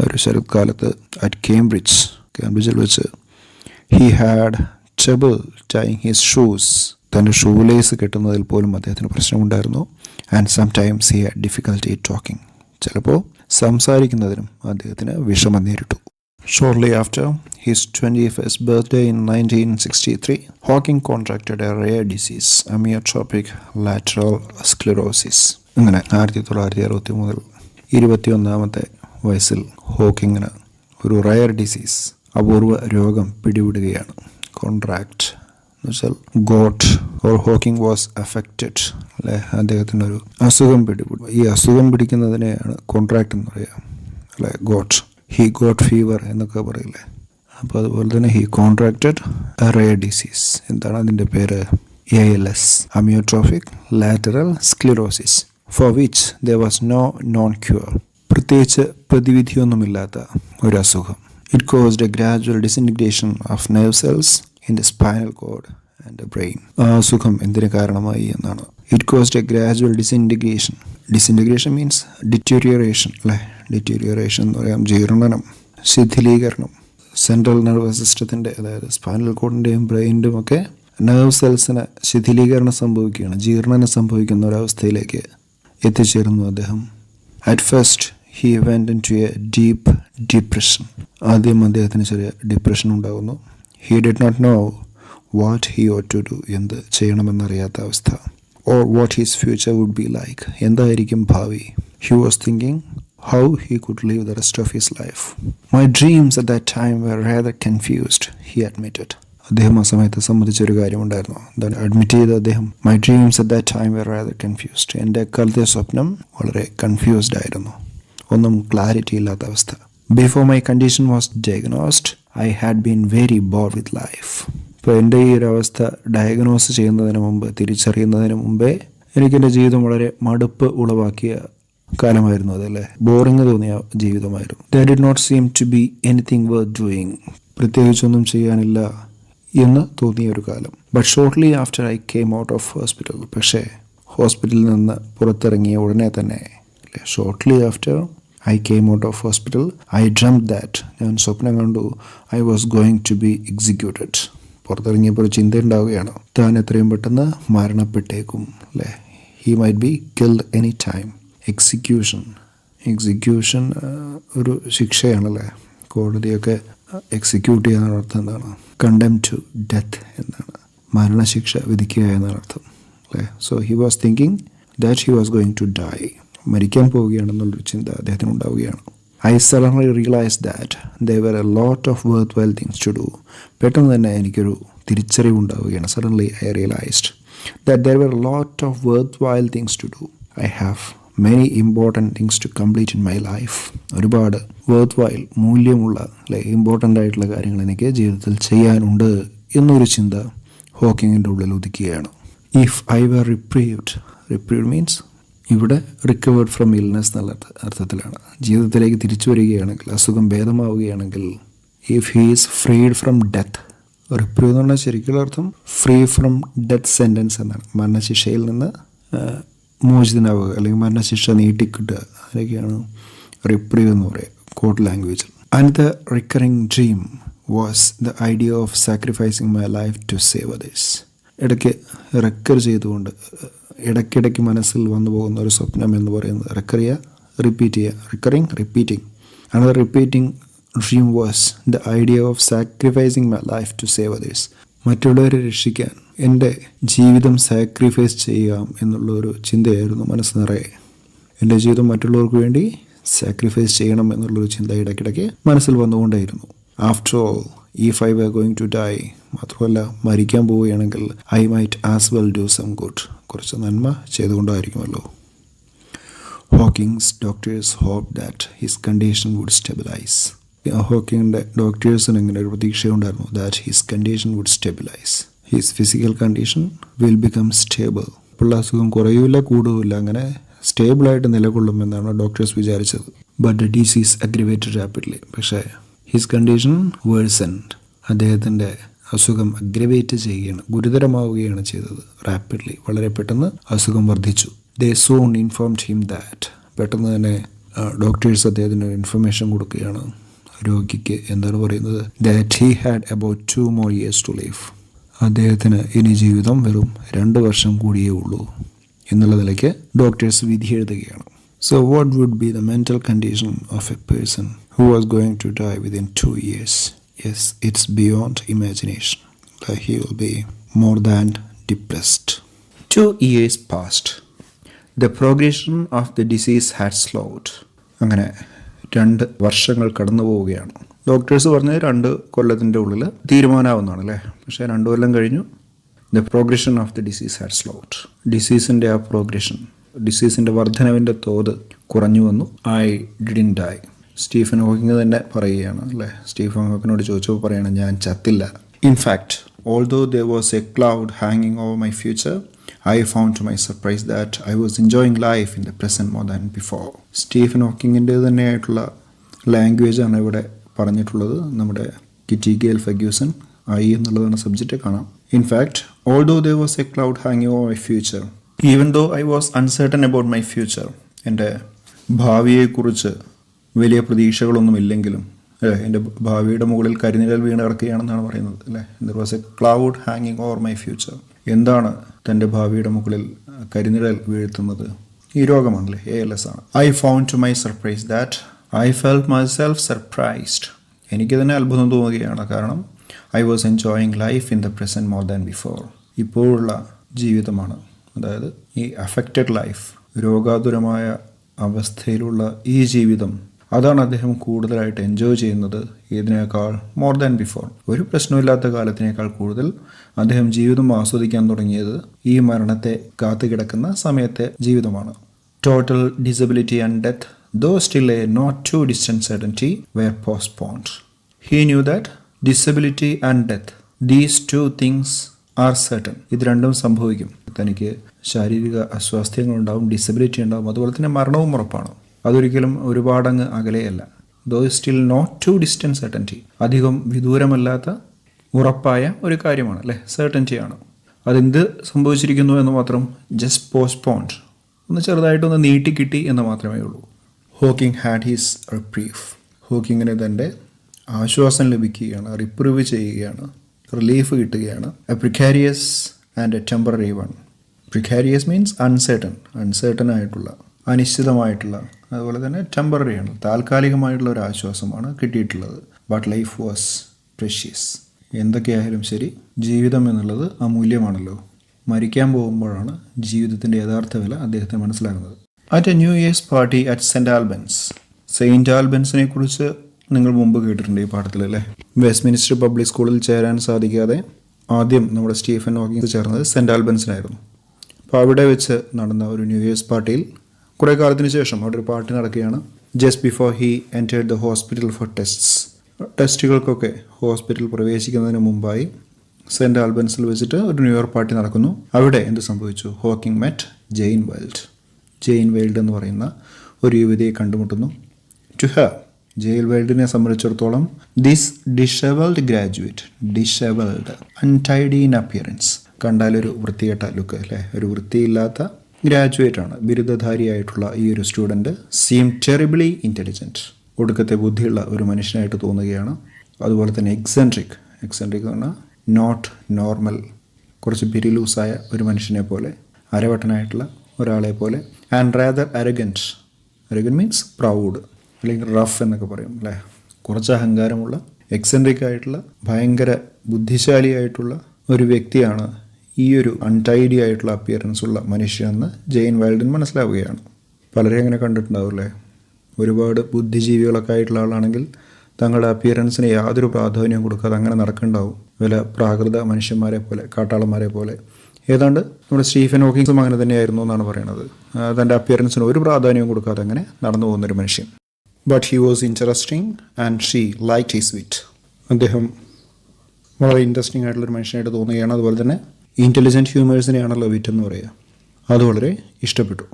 ഒരു ശരത്കാലത്ത് അറ്റ് കേംബ്രിഡ്ജിൽ വെച്ച് he had trouble tying his shoes. തൻ്റെ ഷൂ ലേസ് കെട്ടുന്നതിൽ പോലും അദ്ദേഹത്തിന് പ്രശ്നമുണ്ടായിരുന്നു. And sometimes he had difficulty talking. ചിലപ്പോൾ സംസാരിക്കുന്നതിനും അദ്ദേഹത്തിന് വിഷമം നേരിട്ടു. Shortly after his 21st birthday in 1963, Hawking contracted a rare disease, amyotrophic lateral sclerosis. അങ്ങനെ 1960 മുതൽ 21-ാമത്തെ വയസ്സിൽ ഹോക്കിങ്ങിന് ഒരു റയർ ഡിസീസ്, അപൂർവ രോഗം പിടിപെടുകയാണ്. കോൺട്രാക്ട് എന്ന് വെച്ചാൽ got or Hawking was affected, അല്ലെ, അദ്ദേഹത്തിനൊരു അസുഖം പിടിപെടും. ഈ അസുഖം പിടിക്കുന്നതിനെയാണ് കോൺട്രാക്ട് എന്ന് പറയുക, അല്ലെ, ഗോട്ട്. ഹി ഗോട്ട് ഫീവർ എന്നൊക്കെ പറയില്ലേ. അപ്പോൾ അതുപോലെ തന്നെ he contracted A rare disease. എന്താണ് അതിൻ്റെ പേര്? ALS, amyotrophic lateral sclerosis, for which there was no known cure. പ്രത്യേകിച്ച് പ്രതിവിധിയൊന്നുമില്ലാത്ത ഒരു അസുഖം. It caused A gradual disintegration of nerve cells in the spinal cord and the brain. ആ അസുഖം എന്തിന് കാരണമായി എന്നാണ്. It caused A gradual disintegration. Disintegration means deterioration അല്ലേ. Deterioration എന്ന് പറയാം ജീർണനം, ശിഥിലീകരണം. സെൻട്രൽ നെർവസ് സിസ്റ്റത്തിൻ്റെ, അതായത് സ്പൈനൽ കോഡിൻ്റെയും ബ്രെയിനിൻ്റെയും ഒക്കെ നെർവ് സെൽസിന് ശിഥിലീകരണം സംഭവിക്കുകയാണ്, ജീർണനം സംഭവിക്കുന്ന ഒരവസ്ഥയിലേക്ക് എത്തിച്ചേരുന്നു അദ്ദേഹം. At first he went into a deep depression. ആദ്യം അദ്ദേഹത്തിന് ചെറിയ ഡിപ്രഷൻ ഉണ്ടാകുന്നു. He did not know what he ought to do. എന്ത് ചെയ്യണമെന്നറിയാത്ത അവസ്ഥ. Or what his future would be like. എന്തായിരിക്കും ഭാവി. He was thinking how he could live the rest of his life. My dreams at that time were rather confused, he admitted. അദ്ദേഹം ആ സമയത്ത് സമ്മതിച്ചൊരു കാര്യമുണ്ടായിരുന്നു. Admit ചെയ്ത് അദ്ദേഹം my dreams at that time were rather confused. എൻ്റെ അക്കാലത്തെ സ്വപ്നം വളരെ confused ആയിരുന്നു, ഒന്നും ക്ലാരിറ്റി ഇല്ലാത്ത അവസ്ഥ. Before my condition was diagnosed I had been very board with life. ഇപ്പോൾ എൻ്റെ ഈ ഒരു അവസ്ഥ ഡയഗ്നോസ് ചെയ്യുന്നതിന് മുമ്പ്, തിരിച്ചറിയുന്നതിന് മുമ്പേ എനിക്കെൻ്റെ ജീവിതം വളരെ മടുപ്പ് ഉളവാക്കിയ കാലമായിരുന്നു അതല്ലേ. ബോറിങ് തോന്നിയ ജീവിതമായിരുന്നു. There did not seem to be anything worth doing. പ്രത്യേകിച്ചൊന്നും ചെയ്യാനില്ല എന്ന് തോന്നിയ ഒരു കാലം. But shortly after I came out of hospital. പക്ഷേ ഹോസ്പിറ്റലിൽ നിന്ന് പുറത്തിറങ്ങിയ ഉടനെ തന്നെ, shortly after I came out of hospital I dreamed that, ഞാൻ സ്വപ്നം കണ്ടു, I was going to be executed. പുറത്തിറങ്ങിയപ്പോൾ ഒരു ചിന്ത ഉണ്ടാവുകയാണ്, താൻ എത്രയും പെട്ടെന്ന് മരണപ്പെട്ടേക്കും അല്ലേ. He might be killed any time. Execution ഒരു ശിക്ഷയാണല്ലേ. കോടതിയൊക്കെ എക്സിക്യൂട്ട് ചെയ്യാൻ അർത്ഥം എന്താണ്? കണ്ടം ടു ഡെത്ത് എന്നാണ്, മരണശിക്ഷ വിധിക്കുക എന്നാണ് അർത്ഥം അല്ലേ. So he was thinking that he was going to die. മരിക്കാൻ പോവുകയാണെന്നുള്ളൊരു ചിന്ത അദ്ദേഹത്തിന് ഉണ്ടാവുകയാണ്. I suddenly realise that there were a lot of worthwhile things to do. പെട്ടെന്ന് തന്നെ എനിക്കൊരു തിരിച്ചറിവുണ്ടാവുകയാണ്. Suddenly I realised that there were a lot of worthwhile things to do. I have many important things to complete in my life. ഒരുപാട് worthwhile, മൂല്യമുള്ള അല്ലെ, important ആയിട്ടുള്ള കാര്യങ്ങൾ എനിക്ക് ജീവിതത്തിൽ ചെയ്യാനുണ്ട് എന്നൊരു ചിന്ത ഹോക്കിങ്ങിൻ്റെ ഉള്ളിൽ ഉദിക്കുകയാണ്. If I were reprieved means ഇവിടെ റിക്കവേർഡ് ഫ്രം ഇൽനെസ് എന്നുള്ള അർത്ഥത്തിലാണ്. ജീവിതത്തിലേക്ക് തിരിച്ചു വരികയാണെങ്കിൽ, അസുഖം ഭേദമാവുകയാണെങ്കിൽ. If he is freed from death. Reprieve എന്ന് പറഞ്ഞാൽ ശരിക്കുള്ള അർത്ഥം ഫ്രീ ഫ്രം ഡെത്ത് സെൻറ്റൻസ് എന്നാണ്. മരണശിക്ഷയിൽ നിന്ന് മോചിതനാവുക അല്ലെങ്കിൽ മരണശിക്ഷ നീട്ടിക്കിട്ടുക, അതൊക്കെയാണ് റിപ്രീവ് എന്ന് പറയുക കോർട്ട് ലാംഗ്വേജിൽ. And the recurring dream was the idea of sacrificing my life to save others. ഇടയ്ക്ക് റെക്കർ ചെയ്തുകൊണ്ട് ഇടയ്ക്കിടയ്ക്ക് മനസ്സിൽ വന്നു പോകുന്ന ഒരു സ്വപ്നം എന്ന് പറയുന്നത് repeating. Another repeating dream was the idea of sacrificing my life to save others. മറ്റുള്ളവരെ രക്ഷിക്കാൻ എൻ്റെ ജീവിതം സാക്രിഫൈസ് ചെയ്യാം എന്നുള്ളൊരു ചിന്തയായിരുന്നു മനസ്സ് നിറയെ. എൻ്റെ ജീവിതം മറ്റുള്ളവർക്ക് വേണ്ടി സാക്രിഫൈസ് ചെയ്യണം എന്നുള്ളൊരു ചിന്ത ഇടയ്ക്കിടയ്ക്ക് മനസ്സിൽ വന്നുകൊണ്ടേയിരുന്നു. After all if I were going to die, മാത്രമല്ല മരിക്കാൻ പോവുകയാണെങ്കിൽ I might as well do some good, കുറച്ച് നന്മ ചെയ്തുകൊണ്ടായിരിക്കുമല്ലോ. Hawking's doctors hope that his condition would stabilise. ഹോക്കിങ്ങിൻ്റെ ഡോക്ടേഴ്സിന് ഇങ്ങനെ ഒരു പ്രതീക്ഷയുണ്ടായിരുന്നു, that his condition would stabilise, his physical condition will become stable. ഇപ്പോൾ അസുഖം കുറയുമില്ല കൂടുമില്ല, അങ്ങനെ സ്റ്റേബിളായിട്ട് നിലകൊള്ളുമെന്നാണ് ഡോക്ടേഴ്സ് വിചാരിച്ചത്. But the disease aggravated rapidly. പക്ഷേ ഹിസ് കണ്ടീഷൻ വേഴ്സൻഡ്. അദ്ദേഹത്തിൻ്റെ അസുഖം അഗ്രിവേറ്റ് ചെയ്യുകയാണ്, ഗുരുതരമാവുകയാണ് ചെയ്തത്. റാപ്പിഡ്ലി, വളരെ പെട്ടെന്ന് അസുഖം വർദ്ധിച്ചു. ദേ സൂൺ ഇൻഫോംഡ് ഹിം ദാറ്റ്. പെട്ടെന്ന് തന്നെ ഡോക്ടേഴ്സ് അദ്ദേഹത്തിന് ഇൻഫർമേഷൻ കൊടുക്കുകയാണ്, രോഗിക്ക് എന്താണ് പറയുന്നത്, that he had about 2 more years to live. അദ്ദേഹത്തിന് ഇനി ജീവിതം വെറും 2 വർഷം കൂടിയേ ഉള്ളൂ എന്നുള്ള നിലയ്ക്ക് ഡോക്ടേഴ്സ് വിധി എഴുതുകയാണ്. So what would be the mental condition of a person who was going to die within 2 years? Yes, it's beyond imagination. He will be more than depressed. 2 years passed. The progression of the disease had slowed. അങ്ങനെ 2 വർഷങ്ങൾ കടന്നു പോവുകയാണ്. Doctors പറഞ്ഞത് 2 കൊല്ലത്തിൻ്റെ ഉള്ളിൽ തീരുമാനമാവുന്നതാണ് അല്ലേ. പക്ഷേ 2 കൊല്ലം കഴിഞ്ഞു. The progression of the disease had slowed. ഡിസീസിൻ്റെ ആ പ്രോഗ്രഷൻ, ഡിസീസിൻ്റെ വർധനവിൻ്റെ തോത് കുറഞ്ഞു വന്നു. I didn't die. Stephen Hawking തന്നെ പറയുകയാണ് അല്ലേ. സ്റ്റീഫൻ ഹോക്കിനോട് ചോദിച്ചപ്പോൾ പറയുകയാണ്, ഞാൻ ചത്തില്ല. In fact although there was a cloud ഹാങ്ങിങ് over my future I found to my surprise that I was enjoying life in the present more than before. Stephen ഹോക്കിങ്ങിൻ്റെ തന്നെയായിട്ടുള്ള ലാംഗ്വേജാണ് ഇവിടെ പറഞ്ഞിട്ടുള്ളത്. നമ്മുടെ കിറ്റി ഗെയിൽ ഫെർഗ്യൂസൺ ഐ എന്നുള്ളതാണ് സബ്ജക്റ്റ് കാണാം. In fact although there was a cloud hanging over my future, even though I was uncertain about my future, എൻ്റെ ഭാവിയെക്കുറിച്ച് വലിയ പ്രതീക്ഷകളൊന്നുമില്ലെങ്കിലും എൻ്റെ ഭാവിയുടെ മുകളിൽ കരിനിഴൽ വീണ് കിടക്കുകയാണെന്നാണ് പറയുന്നത് അല്ലേ. ദർ വാസ് എ ക്ലൗഡ് ഹാങ്ങിങ് ഓവർ മൈ ഫ്യൂച്ചർ. എന്താണ് തൻ്റെ ഭാവിയുടെ മുകളിൽ കരിനിഴൽ വീഴ്ത്തുന്നത്? ഈ രോഗമാണല്ലേ, ALS ആണ്. I found to my surprise that I felt myself surprised. എനിക്ക് തന്നെ അത്ഭുതം തോന്നുകയാണ്. കാരണം I was enjoying life in the present more than before. ഇപ്പോഴുള്ള ജീവിതമാണ്, അതായത് ഈ അഫക്റ്റഡ് ലൈഫ്, രോഗാതുരമായ അവസ്ഥയിലുള്ള ഈ ജീവിതം, അതാണ് അദ്ദേഹം കൂടുതലായിട്ട് എൻജോയ് ചെയ്യുന്നത്. ഇതിനേക്കാൾ മോർ ദാൻ ബിഫോർ, ഒരു പ്രശ്നമില്ലാത്ത കാലത്തിനേക്കാൾ കൂടുതൽ അദ്ദേഹം ജീവിതം ആസ്വദിക്കാൻ തുടങ്ങിയത് ഈ മരണത്തെ കാത്തുകിടക്കുന്ന സമയത്തെ ജീവിതമാണ്. Total disability and death, though still a not too distant certainty, were postponed. He knew that disability and death, these two things are certain. ഇത് രണ്ടും സംഭവിക്കും. തനിക്ക് ശാരീരിക അസ്വാസ്ഥ്യങ്ങളുണ്ടാവും, ഡിസബിലിറ്റി ഉണ്ടാവും, അതുപോലെ തന്നെ മരണവും ഉറപ്പാണ്. അതൊരിക്കലും ഒരുപാടങ്ങ് അകലെയല്ല. Though still not too distant certainty, അധികം വിദൂരമല്ലാത്ത ഉറപ്പായ ഒരു കാര്യമാണ് അല്ലേ, സർട്ടൻറ്റിയാണ്. അതെന്ത് സംഭവിച്ചിരിക്കുന്നു എന്ന് മാത്രം, ജസ്റ്റ് പോസ്റ്റ്പോൺഡ്, ഒന്ന് ചെറുതായിട്ടൊന്ന് നീട്ടിക്കിട്ടി എന്ന് മാത്രമേ ഉള്ളൂ. Hawking had his reprieve. ഹോക്കിങ്ങിന് തൻ്റെ ആശ്വാസം ലഭിക്കുകയാണ്, റിപ്രീവ് ചെയ്യുകയാണ്, റിലീഫ് കിട്ടുകയാണ്. A precarious and a temporary one. Precarious means uncertain ആയിട്ടുള്ള, അനിശ്ചിതമായിട്ടുള്ള, അതുപോലെ തന്നെ ടെമ്പററിയാണ്, താൽക്കാലികമായിട്ടുള്ള ഒരു ആശ്വാസമാണ് കിട്ടിയിട്ടുള്ളത്. But life was precious. എന്തൊക്കെയായാലും ശരി, ജീവിതം എന്നുള്ളത് അമൂല്യമാണല്ലോ. മരിക്കാൻ പോകുമ്പോഴാണ് ജീവിതത്തിൻ്റെ യഥാർത്ഥ വില അദ്ദേഹത്തിന് മനസ്സിലാകുന്നത്. At a new year's party at Saint Albans. Saint ആൽബൻസിനെ കുറിച്ച് നിങ്ങൾ മുമ്പ് കേട്ടിട്ടുണ്ട് ഈ പാഠത്തിൽ അല്ലേ. വെസ്റ്റ്മിനിസ്റ്റർ പബ്ലിക് സ്കൂളിൽ ചേരാൻ സാധിക്കാതെ ആദ്യം നമ്മുടെ സ്റ്റീഫൻ ഹോക്കിംഗ് ചേർന്നത് സെൻറ്റ് ആൽബൻസിനായിരുന്നു. അപ്പോൾ അവിടെ വെച്ച് നടന്ന ഒരു ന്യൂ ഇയേഴ്സ് പാർട്ടിയിൽ കുറേ കാലത്തിന് ശേഷം അവിടെ ഒരു പാർട്ടി നടക്കുകയാണ്. Just before he entered the hospital for tests. ടെസ്റ്റുകൾക്കൊക്കെ ഹോസ്പിറ്റൽ പ്രവേശിക്കുന്നതിന് മുമ്പായി സെൻറ്റ് ആൽബൻസിൽ വെച്ചിട്ട് ഒരു ന്യൂ ഇയർ പാർട്ടി നടക്കുന്നു. അവിടെ എന്ത് സംഭവിച്ചു? Hawking met Jain wild. Jain wild എന്ന് പറയുന്ന ഒരു യുവതിയെ കണ്ടുമുട്ടുന്നു. ടു ഹർ, ജെയിൻ വൈൽഡിനെ സംബന്ധിച്ചിടത്തോളം, this dishevelled graduate, dishevelled, untidy in appearance, കണ്ടാലൊരു വൃത്തികെട്ട ലുക്ക് അല്ലേ, ഒരു വൃത്തിയില്ലാത്ത ഗ്രാജുവേറ്റ് ആണ്, ബിരുദധാരിയായിട്ടുള്ള ഈ ഒരു സ്റ്റുഡൻറ്റ്, സീം ടെറിബിളി ഇൻ്റലിജൻറ്റ്, ഒടുക്കത്തെ ബുദ്ധിയുള്ള ഒരു മനുഷ്യനായിട്ട് തോന്നുകയാണ്. അതുപോലെ തന്നെ എക്സെൻട്രിക് എന്ന് പറഞ്ഞാൽ നോട്ട് നോർമൽ, കുറച്ച് പിരിലൂസായ ഒരു മനുഷ്യനെ പോലെ, അരവട്ടനായിട്ടുള്ള ഒരാളെ പോലെ. ആൻഡ് റാദർ അരഗൻറ്റ് മീൻസ് പ്രൗഡ്, അല്ലെങ്കിൽ റഫ് എന്നൊക്കെ പറയും അല്ലേ. കുറച്ച് അഹങ്കാരമുള്ള, എക്സെൻട്രിക് ആയിട്ടുള്ള, ഭയങ്കര ബുദ്ധിശാലിയായിട്ടുള്ള ഒരു വ്യക്തിയാണ് ഈ ഒരു അൺടൈഡി ആയിട്ടുള്ള അപ്പിയറൻസ് ഉള്ള മനുഷ്യനെന്ന് ജെയിൻ വൈൽഡിന് മനസ്സിലാവുകയാണ്. പലരെയും അങ്ങനെ കണ്ടിട്ടുണ്ടാവില്ലേ, ഒരുപാട് ബുദ്ധിജീവികളൊക്കെ ആയിട്ടുള്ള ആളാണെങ്കിൽ തങ്ങളുടെ അപ്പിയറൻസിന് യാതൊരു പ്രാധാന്യവും കൊടുക്കാതെ അങ്ങനെ നടക്കുന്നുണ്ടാവും. വില പ്രാകൃത മനുഷ്യന്മാരെ പോലെ, കാട്ടാളന്മാരെ പോലെ. ഏതാണ്ട് നമ്മുടെ സ്റ്റീഫൻ ഹോക്കിങ്സും അങ്ങനെ തന്നെയായിരുന്നു എന്നാണ് പറയുന്നത്. തൻ്റെ അപ്പിയറൻസിന് ഒരു പ്രാധാന്യവും കൊടുക്കാതെ അങ്ങനെ നടന്നു പോകുന്നൊരു മനുഷ്യൻ. But he was interesting and she liked his വിറ്റ്. അദ്ദേഹം വളരെ ഇൻട്രസ്റ്റിംഗ് ആയിട്ടുള്ളൊരു മനുഷ്യനായിട്ട് തോന്നുകയാണ്. അതുപോലെ തന്നെ ഇൻ്റലിജൻറ്റ് ഹ്യൂമേഴ്സിനെയാണല്ലോ വിറ്റ് എന്ന് പറയുക. അത് വളരെ ഇഷ്ടപ്പെട്ടു.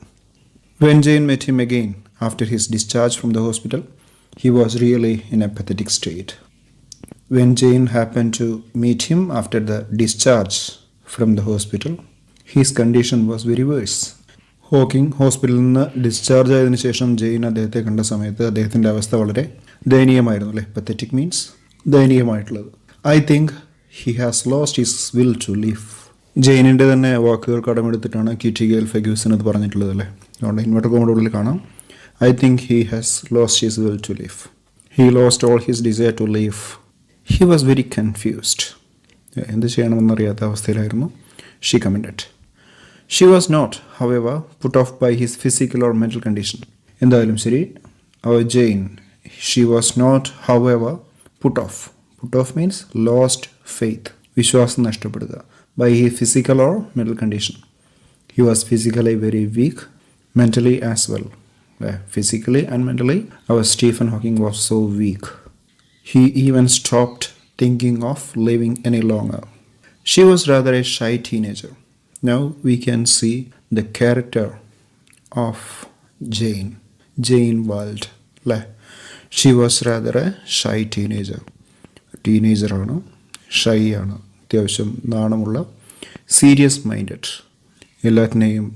When Jane met him again after his discharge from the hospital, he was really in a pathetic state. When Jane happen to meet him after the discharge from the hospital, his condition was very worse. Hawking ഹോസ്പിറ്റലിൽ നിന്ന് discharge ആയതിനു ശേഷം ജെയിൻ അദ്ദേഹത്തെ കണ്ട സമയത്ത് അദ്ദേഹത്തിൻ്റെ അവസ്ഥ വളരെ ദയനീയമായിരുന്നു അല്ലേ. പത്തറ്റിക് മീൻസ് ദയനീയമായിട്ടുള്ളത്. I think he has lost his will to live. ജെയിനിൻ്റെ തന്നെ വാക്കുകൾ കടമെടുത്തിട്ടാണ് കിറ്റി ഗെയിൽ ഫെർഗ്യൂസൺ അത് പറഞ്ഞിട്ടുള്ളത് അല്ലേ. അതുകൊണ്ട് ഇൻവെർട്ടർ കോമഡുള്ളിൽ കാണാം, I think he has lost his will to live. He lost all his desire to live. He was very confused. എന്ത് ചെയ്യണമെന്നറിയാത്ത അവസ്ഥയിലായിരുന്നു. She commented. She was not, however, put off by his physical or mental condition. എന്തായാലും ശരി, അവർ Jane, she was not, however, put off. Put off means lost faith, വിശ്വാസം നഷ്ടപ്പെടുക. By he physical or mental condition. He was physically very weak, mentally as well. Physically and mentally, our Stephen Hawking was so weak. He even stopped thinking of living any longer. She was rather a shy teenager. Now we can see the character of Jane Wilde. She was rather a shy teenager. ടീനേജറാണ്, shy ആണ്, അത്യാവശ്യം നാണമുള്ള, serious minded, എല്ലാത്തിനെയും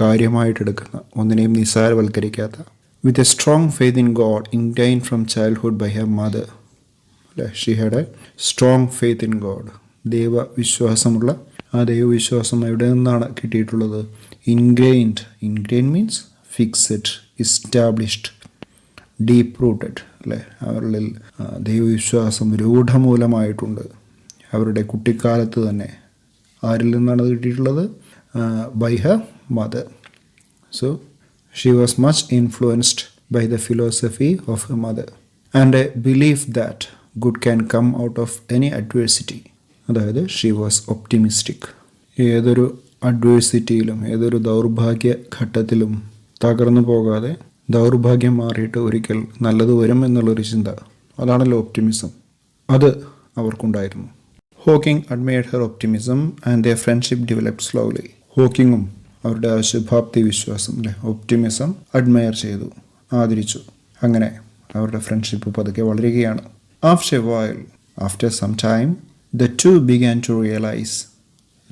കാര്യമായിട്ടെടുക്കുന്ന, ഒന്നിനെയും നിസ്സാരവൽക്കരിക്കാത്ത, with a strong faith in God ഇൻറ്റൈൻ from childhood by her mother. She had a strong faith in God. ദൈവവിശ്വാസമുള്ള ആ ദൈവവിശ്വാസം എവിടെ നിന്നാണ് കിട്ടിയിട്ടുള്ളത്? Ingrained means fixed, established, deep rooted. അവരിൽ ദൈവവിശ്വാസം രൂഢമൂലമായിട്ടുണ്ട്. അവരുടെ കുട്ടിക്കാലത്ത് തന്നെ. ആരിൽ നിന്നാണ് അത് കിട്ടിയിട്ടുള്ളത്? By her mother. So she was much influenced by the philosophy of her mother and a belief that good can come out of any adversity. അതായത് ഷീ വാസ് ഒപ്റ്റിമിസ്റ്റിക്. ഏതൊരു അഡ്വേഴ്സിറ്റിയിലും, ഏതൊരു ദൗർഭാഗ്യ ഘട്ടത്തിലും തകർന്നു പോകാതെ ദൗർഭാഗ്യം മാറിയിട്ട് ഒരിക്കൽ നല്ലത് വരും എന്നുള്ളൊരു ചിന്ത, അതാണല്ലോ ഒപ്റ്റിമിസം. അത് അവർക്കുണ്ടായിരുന്നു. Hawking admired her optimism and their friendship developed slowly. ഹോക്കിങ്ങും അവരുടെ ആ ശുഭാപ്തി വിശ്വാസം, ഒപ്റ്റിമിസം അഡ്മയർ ചെയ്തു, ആദരിച്ചു. അങ്ങനെ അവരുടെ ഫ്രണ്ട്ഷിപ്പ് പതുക്കെ വളരുകയാണ്. After some time the two began to realise.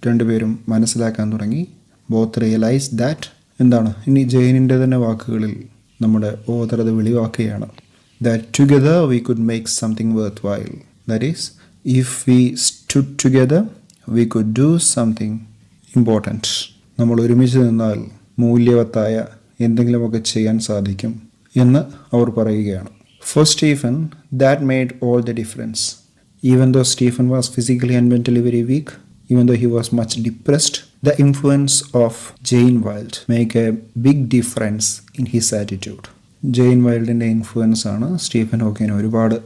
രണ്ടുപേരും മനസ്സിലാക്കാൻ തുടങ്ങി. Both realise that. എന്താണ്? ഇനി ജെയിനിൻ്റെ തന്നെ വാക്കുകളിൽ നമ്മുടെ ഓതർ അത് വെളിവാക്കുകയാണ്. That together we could make something worthwhile. That is, if we stood together we could do something important. നമ്മൾ ഒരുമിച്ച് നിന്നാൽ മൂല്യവത്തായ എന്തെങ്കിലുമൊക്കെ ചെയ്യാൻ സാധിക്കും എന്ന് അവർ പറയുകയാണ്. For Stephen that made all the difference. Even though Stephen was physically and mentally very weak, even though he was much depressed, the influence of Jane Wilde make a big difference in his attitude. Jane വൈൽഡിൻ്റെ influence ആണ് Stephen ഹോക്കിങ്ങിനെ ഒരുപാട്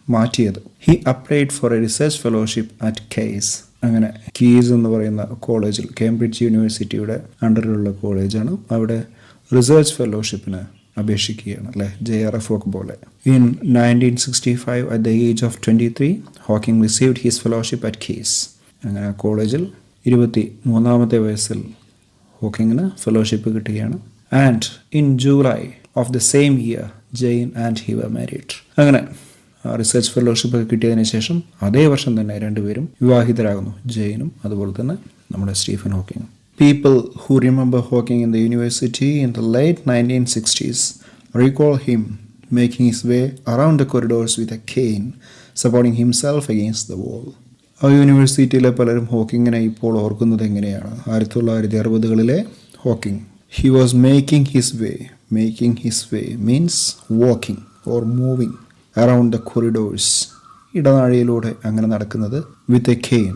മാറ്റിയത്. He applied for a research fellowship at Caius. അങ്ങനെ Caius എന്ന് പറയുന്ന കോളേജിൽ, Cambridge യൂണിവേഴ്സിറ്റിയുടെ അണ്ടറിലുള്ള കോളേജാണ്, അവിടെ റിസർച്ച് ഫെലോഷിപ്പിന് അപേക്ഷിക്കുകയാണ്. JRF ഒക്കെ പോലെ. In 1965 at the age of 23 Hawking received his fellowship at Caius. അങ്ങനെ കോളേജിൽ 23-ാമത്തെ വയസ്സിൽ ഹോക്കിങ്ങിന് ഫെലോഷിപ്പ് കിട്ടുകയാണ്. And in July of the same year Jane and he were married. അങ്ങനെ റിസർച്ച് ഫെലോഷിപ്പ് കിട്ടിയതിന് ശേഷം അതേ വർഷം തന്നെ രണ്ടുപേരും വിവാഹിതരാകുന്നു, ജെയിനും അതുപോലെ തന്നെ നമ്മുടെ സ്റ്റീഫൻ ഹോക്കിങ്ങും. People who remember Hawking in the university in the late 1960s recall him making his way around the corridors with a cane, supporting himself against the wall. ആ യൂണിവേഴ്സിറ്റിയിലെ പലരും ഹോക്കിങ്ങിനെ ഇപ്പോൾ ഓർക്കുന്നത് എങ്ങനെയാണ്? 1960-കളിലെ Hawking. He was making his way means walking or moving around the corridors. ഇടനാഴിയിലൂടെ അങ്ങനെ നടക്കുന്നത്. With a cane.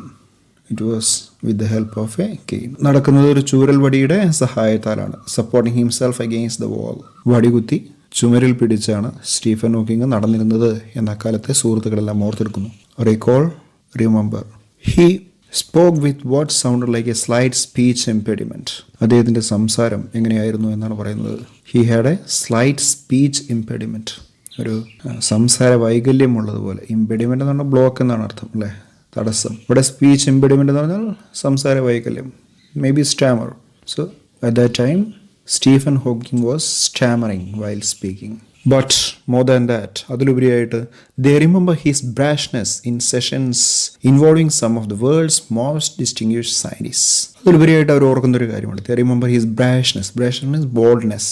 It was with the help of a cane. നടക്കുന്നത് ഒരു ചൂരൽ വടിയുടെ സഹായത്താലാണ്. Supporting himself against the wall. വടികുത്തി ചുമരിൽ പിടിച്ചാണ് സ്റ്റീഫൻ ഹോക്കിങ് നടന്നിരുന്നത് എന്ന കാലത്തെ സുഹൃത്തുക്കളെല്ലാം ഓർത്തെടുക്കുന്നു. Remember, he spoke with what sounded like a slight speech impediment. അദ്ദേഹത്തിൻ്റെ സംസാരം എങ്ങനെയായിരുന്നു എന്നാണ് പറയുന്നത്. He had a slight speech impediment. ഒരു സംസാര വൈകല്യമുള്ളതുപോലെ. ഇംപെഡിമെൻ്റ് എന്ന് പറഞ്ഞാൽ ബ്ലോക്ക് എന്നാണ് അർത്ഥം, അല്ലേ? തടസ്സം. ഇവിടെ സ്പീച്ച് ഇംപെഡിമെൻ്റ് എന്ന് പറഞ്ഞാൽ സംസാര വൈകല്യം, may be stammer. So at that time Stephen Hawking was stammering while speaking. But more than that, അതിലുപരിയായിട്ട് they remember his brashness in sessions involving some of the world's most distinguished scientist. അതിലുപരിയായിട്ട് അവർ ഓർക്കുന്നൊരു കാര്യമുണ്ട്. They remember his brashness means boldness,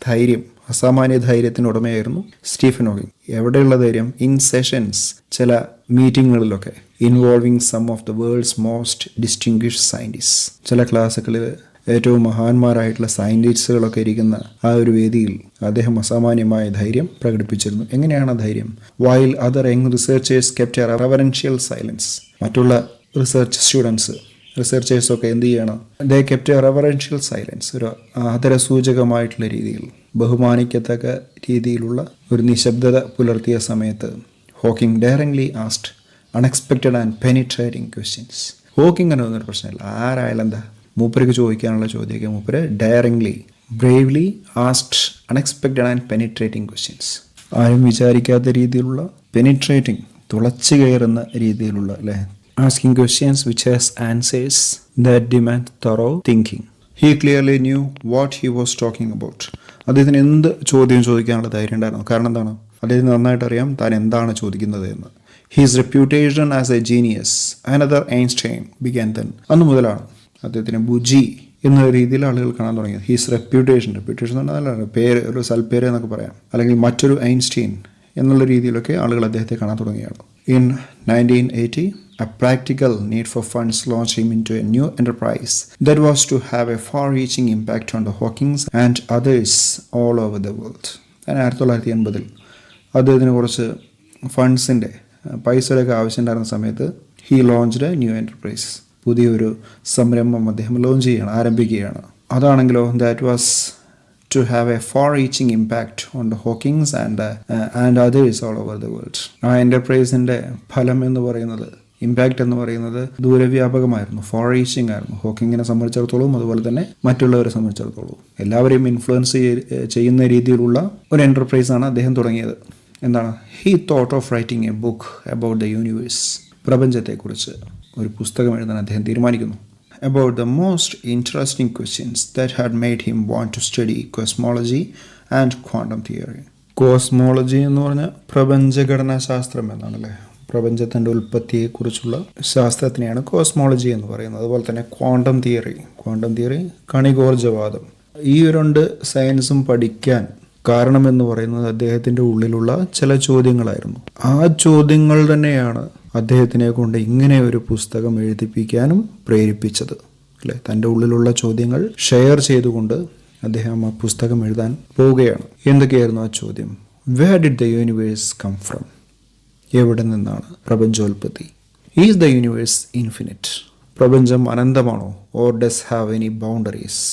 ധൈര്യം, അസാമാന്യ ധൈര്യത്തിന് ഉടമയായിരുന്നു Stephen Hawking. എവിടെയുള്ള ധൈര്യം? In sessions, ചില മീറ്റിങ്ങുകളിലൊക്കെ. Involving some of the world's most distinguished scientist, ചില ക്ലാസ്സുകളിൽ ഏറ്റവും മഹാന്മാരായിട്ടുള്ള സയൻറ്റിസ്റ്റുകളൊക്കെ ഇരിക്കുന്ന ആ ഒരു വേദിയിൽ അദ്ദേഹം അസാമാന്യമായ ധൈര്യം പ്രകടിപ്പിച്ചിരുന്നു. എങ്ങനെയാണ് ധൈര്യം? While other young researchers kept a reverential silence. മറ്റുള്ള റിസർച്ചേഴ്സൊക്കെ എന്ത് ചെയ്യണം? They kept a reverential silence. ഒരു ആദരസൂചകമായിട്ടുള്ള രീതിയിൽ, ബഹുമാനിക്കത്തക്ക രീതിയിലുള്ള ഒരു നിശബ്ദത പുലർത്തിയ സമയത്ത് Hawking directly asked unexpected and penetrating questions. Hawking എന്ന് പറഞ്ഞൊരു പ്രശ്നമില്ല, ആരായാലും എന്താ മൂപ്പർക്ക് ചോദിക്കാനുള്ള ചോദ്യമൊക്കെ മൂപ്പര് directly bravely asked unexpected and penetrating questions. ആരും വിചാരിക്കാത്ത രീതിയിലുള്ള പെനിട്രേറ്റിംഗ്, തുളച്ചു കയറുന്ന രീതിയിലുള്ള, അല്ലേ, asking questions which has answers that demand thorough thinking. He clearly knew what he was talking about. അദ്ദേഹത്തിന് എന്ത് ചോദ്യം ചോദിക്കാനുള്ള ധൈര്യം ഉണ്ടായിരുന്നു. കാരണം എന്താണ്? അദ്ദേഹത്തിന് നന്നായിട്ട് അറിയാം താൻ എന്താണ് ചോദിക്കുന്നത് എന്ന്. His reputation as a genius, another Einstein, began then. അന്ന് മുതലാണ് അദ്ദേഹത്തിന് ബുജി എന്ന രീതിയിൽ ആളുകൾ കാണാൻ തുടങ്ങിയത്. ഹിസ് റെപ്യൂട്ടേഷൻ എന്ന് പറഞ്ഞാൽ പേര്, ഒരു സൽപ്പേര് എന്നൊക്കെ പറയാം, അല്ലെങ്കിൽ മറ്റൊരു ഐൻസ്റ്റീൻ എന്നുള്ള രീതിയിലൊക്കെ ആളുകൾ അദ്ദേഹത്തെ കാണാൻ തുടങ്ങിയാണ്. In 1980, a practical need for funds launched him into a new enterprise that was to have a far-reaching impact on the Hawkings and others all over the world. 1980 അദ്ദേഹത്തിന് കുറച്ച് ഫണ്ട്സിൻ്റെ പൈസയുടെയൊക്കെ ആവശ്യമുണ്ടായിരുന്ന സമയത്ത് he launched a new enterprise, പുതിയൊരു സംരംഭം അദ്ദേഹം ആരംഭിക്കുകയാണ്. അതാണെങ്കിലോ that was to have a far-reaching impact on the Hawkings and others all over the world. ആ എൻ്റർപ്രൈസിൻ്റെ ഫലം എന്ന് പറയുന്നത്, ഇമ്പാക്റ്റ് എന്ന് പറയുന്നത് ദൂരവ്യാപകമായിരുന്നു, ഫാർ റീച്ചിങ് ആയിരുന്നു. ഹോക്കിങ്ങിനെ സംബന്ധിച്ചിടത്തോളം അതുപോലെ തന്നെ മറ്റുള്ളവരെ സംബന്ധിച്ചിടത്തോളം എല്ലാവരെയും ഇൻഫ്ലുവൻസ് ചെയ്യുന്ന രീതിയിലുള്ള ഒരു എൻ്റർപ്രൈസാണ് അദ്ദേഹം തുടങ്ങിയത്. എന്താണ്? He thought of writing a book about the universe. പ്രപഞ്ചത്തെക്കുറിച്ച് ഒരു പുസ്തകം എഴുതാൻ അദ്ദേഹം തീരുമാനിക്കുന്നു. About the most interesting questions that had made him want to study cosmology and quantum theory. Cosmology എന്ന് പറഞ്ഞാൽ പ്രപഞ്ചഘടനാ ശാസ്ത്രം എന്നാണല്ലേ. പ്രപഞ്ചത്തിൻ്റെ ഉൽപ്പത്തിയെക്കുറിച്ചുള്ള ശാസ്ത്രത്തിനെയാണ് കോസ്മോളജി എന്ന് പറയുന്നത്. അതുപോലെ തന്നെ ക്വാണ്ടം തിയറി കണികോർജവാദം. ഈ രണ്ട് സയൻസും പഠിക്കാൻ കാരണമെന്ന് പറയുന്നത് അദ്ദേഹത്തിൻ്റെ ഉള്ളിലുള്ള ചില ചോദ്യങ്ങളായിരുന്നു. ആ ചോദ്യങ്ങൾ തന്നെയാണ് അദ്ദേഹത്തിനെ കൊണ്ട് ഇങ്ങനെ ഒരു പുസ്തകം എഴുതിപ്പിക്കാനും പ്രേരിപ്പിച്ചത് അല്ലേ. തൻ്റെ ഉള്ളിലുള്ള ചോദ്യങ്ങൾ ഷെയർ ചെയ്തുകൊണ്ട് അദ്ദേഹം ആ പുസ്തകം എഴുതാൻ പോവുകയാണ്. എന്തൊക്കെയായിരുന്നു ആ ചോദ്യം? Where did the universe come from? എവിടെ നിന്നാണ് പ്രപഞ്ചോൽപത്തി? Is the universe infinite? പ്രപഞ്ചം അനന്തമാണോ? Or does have any boundaries?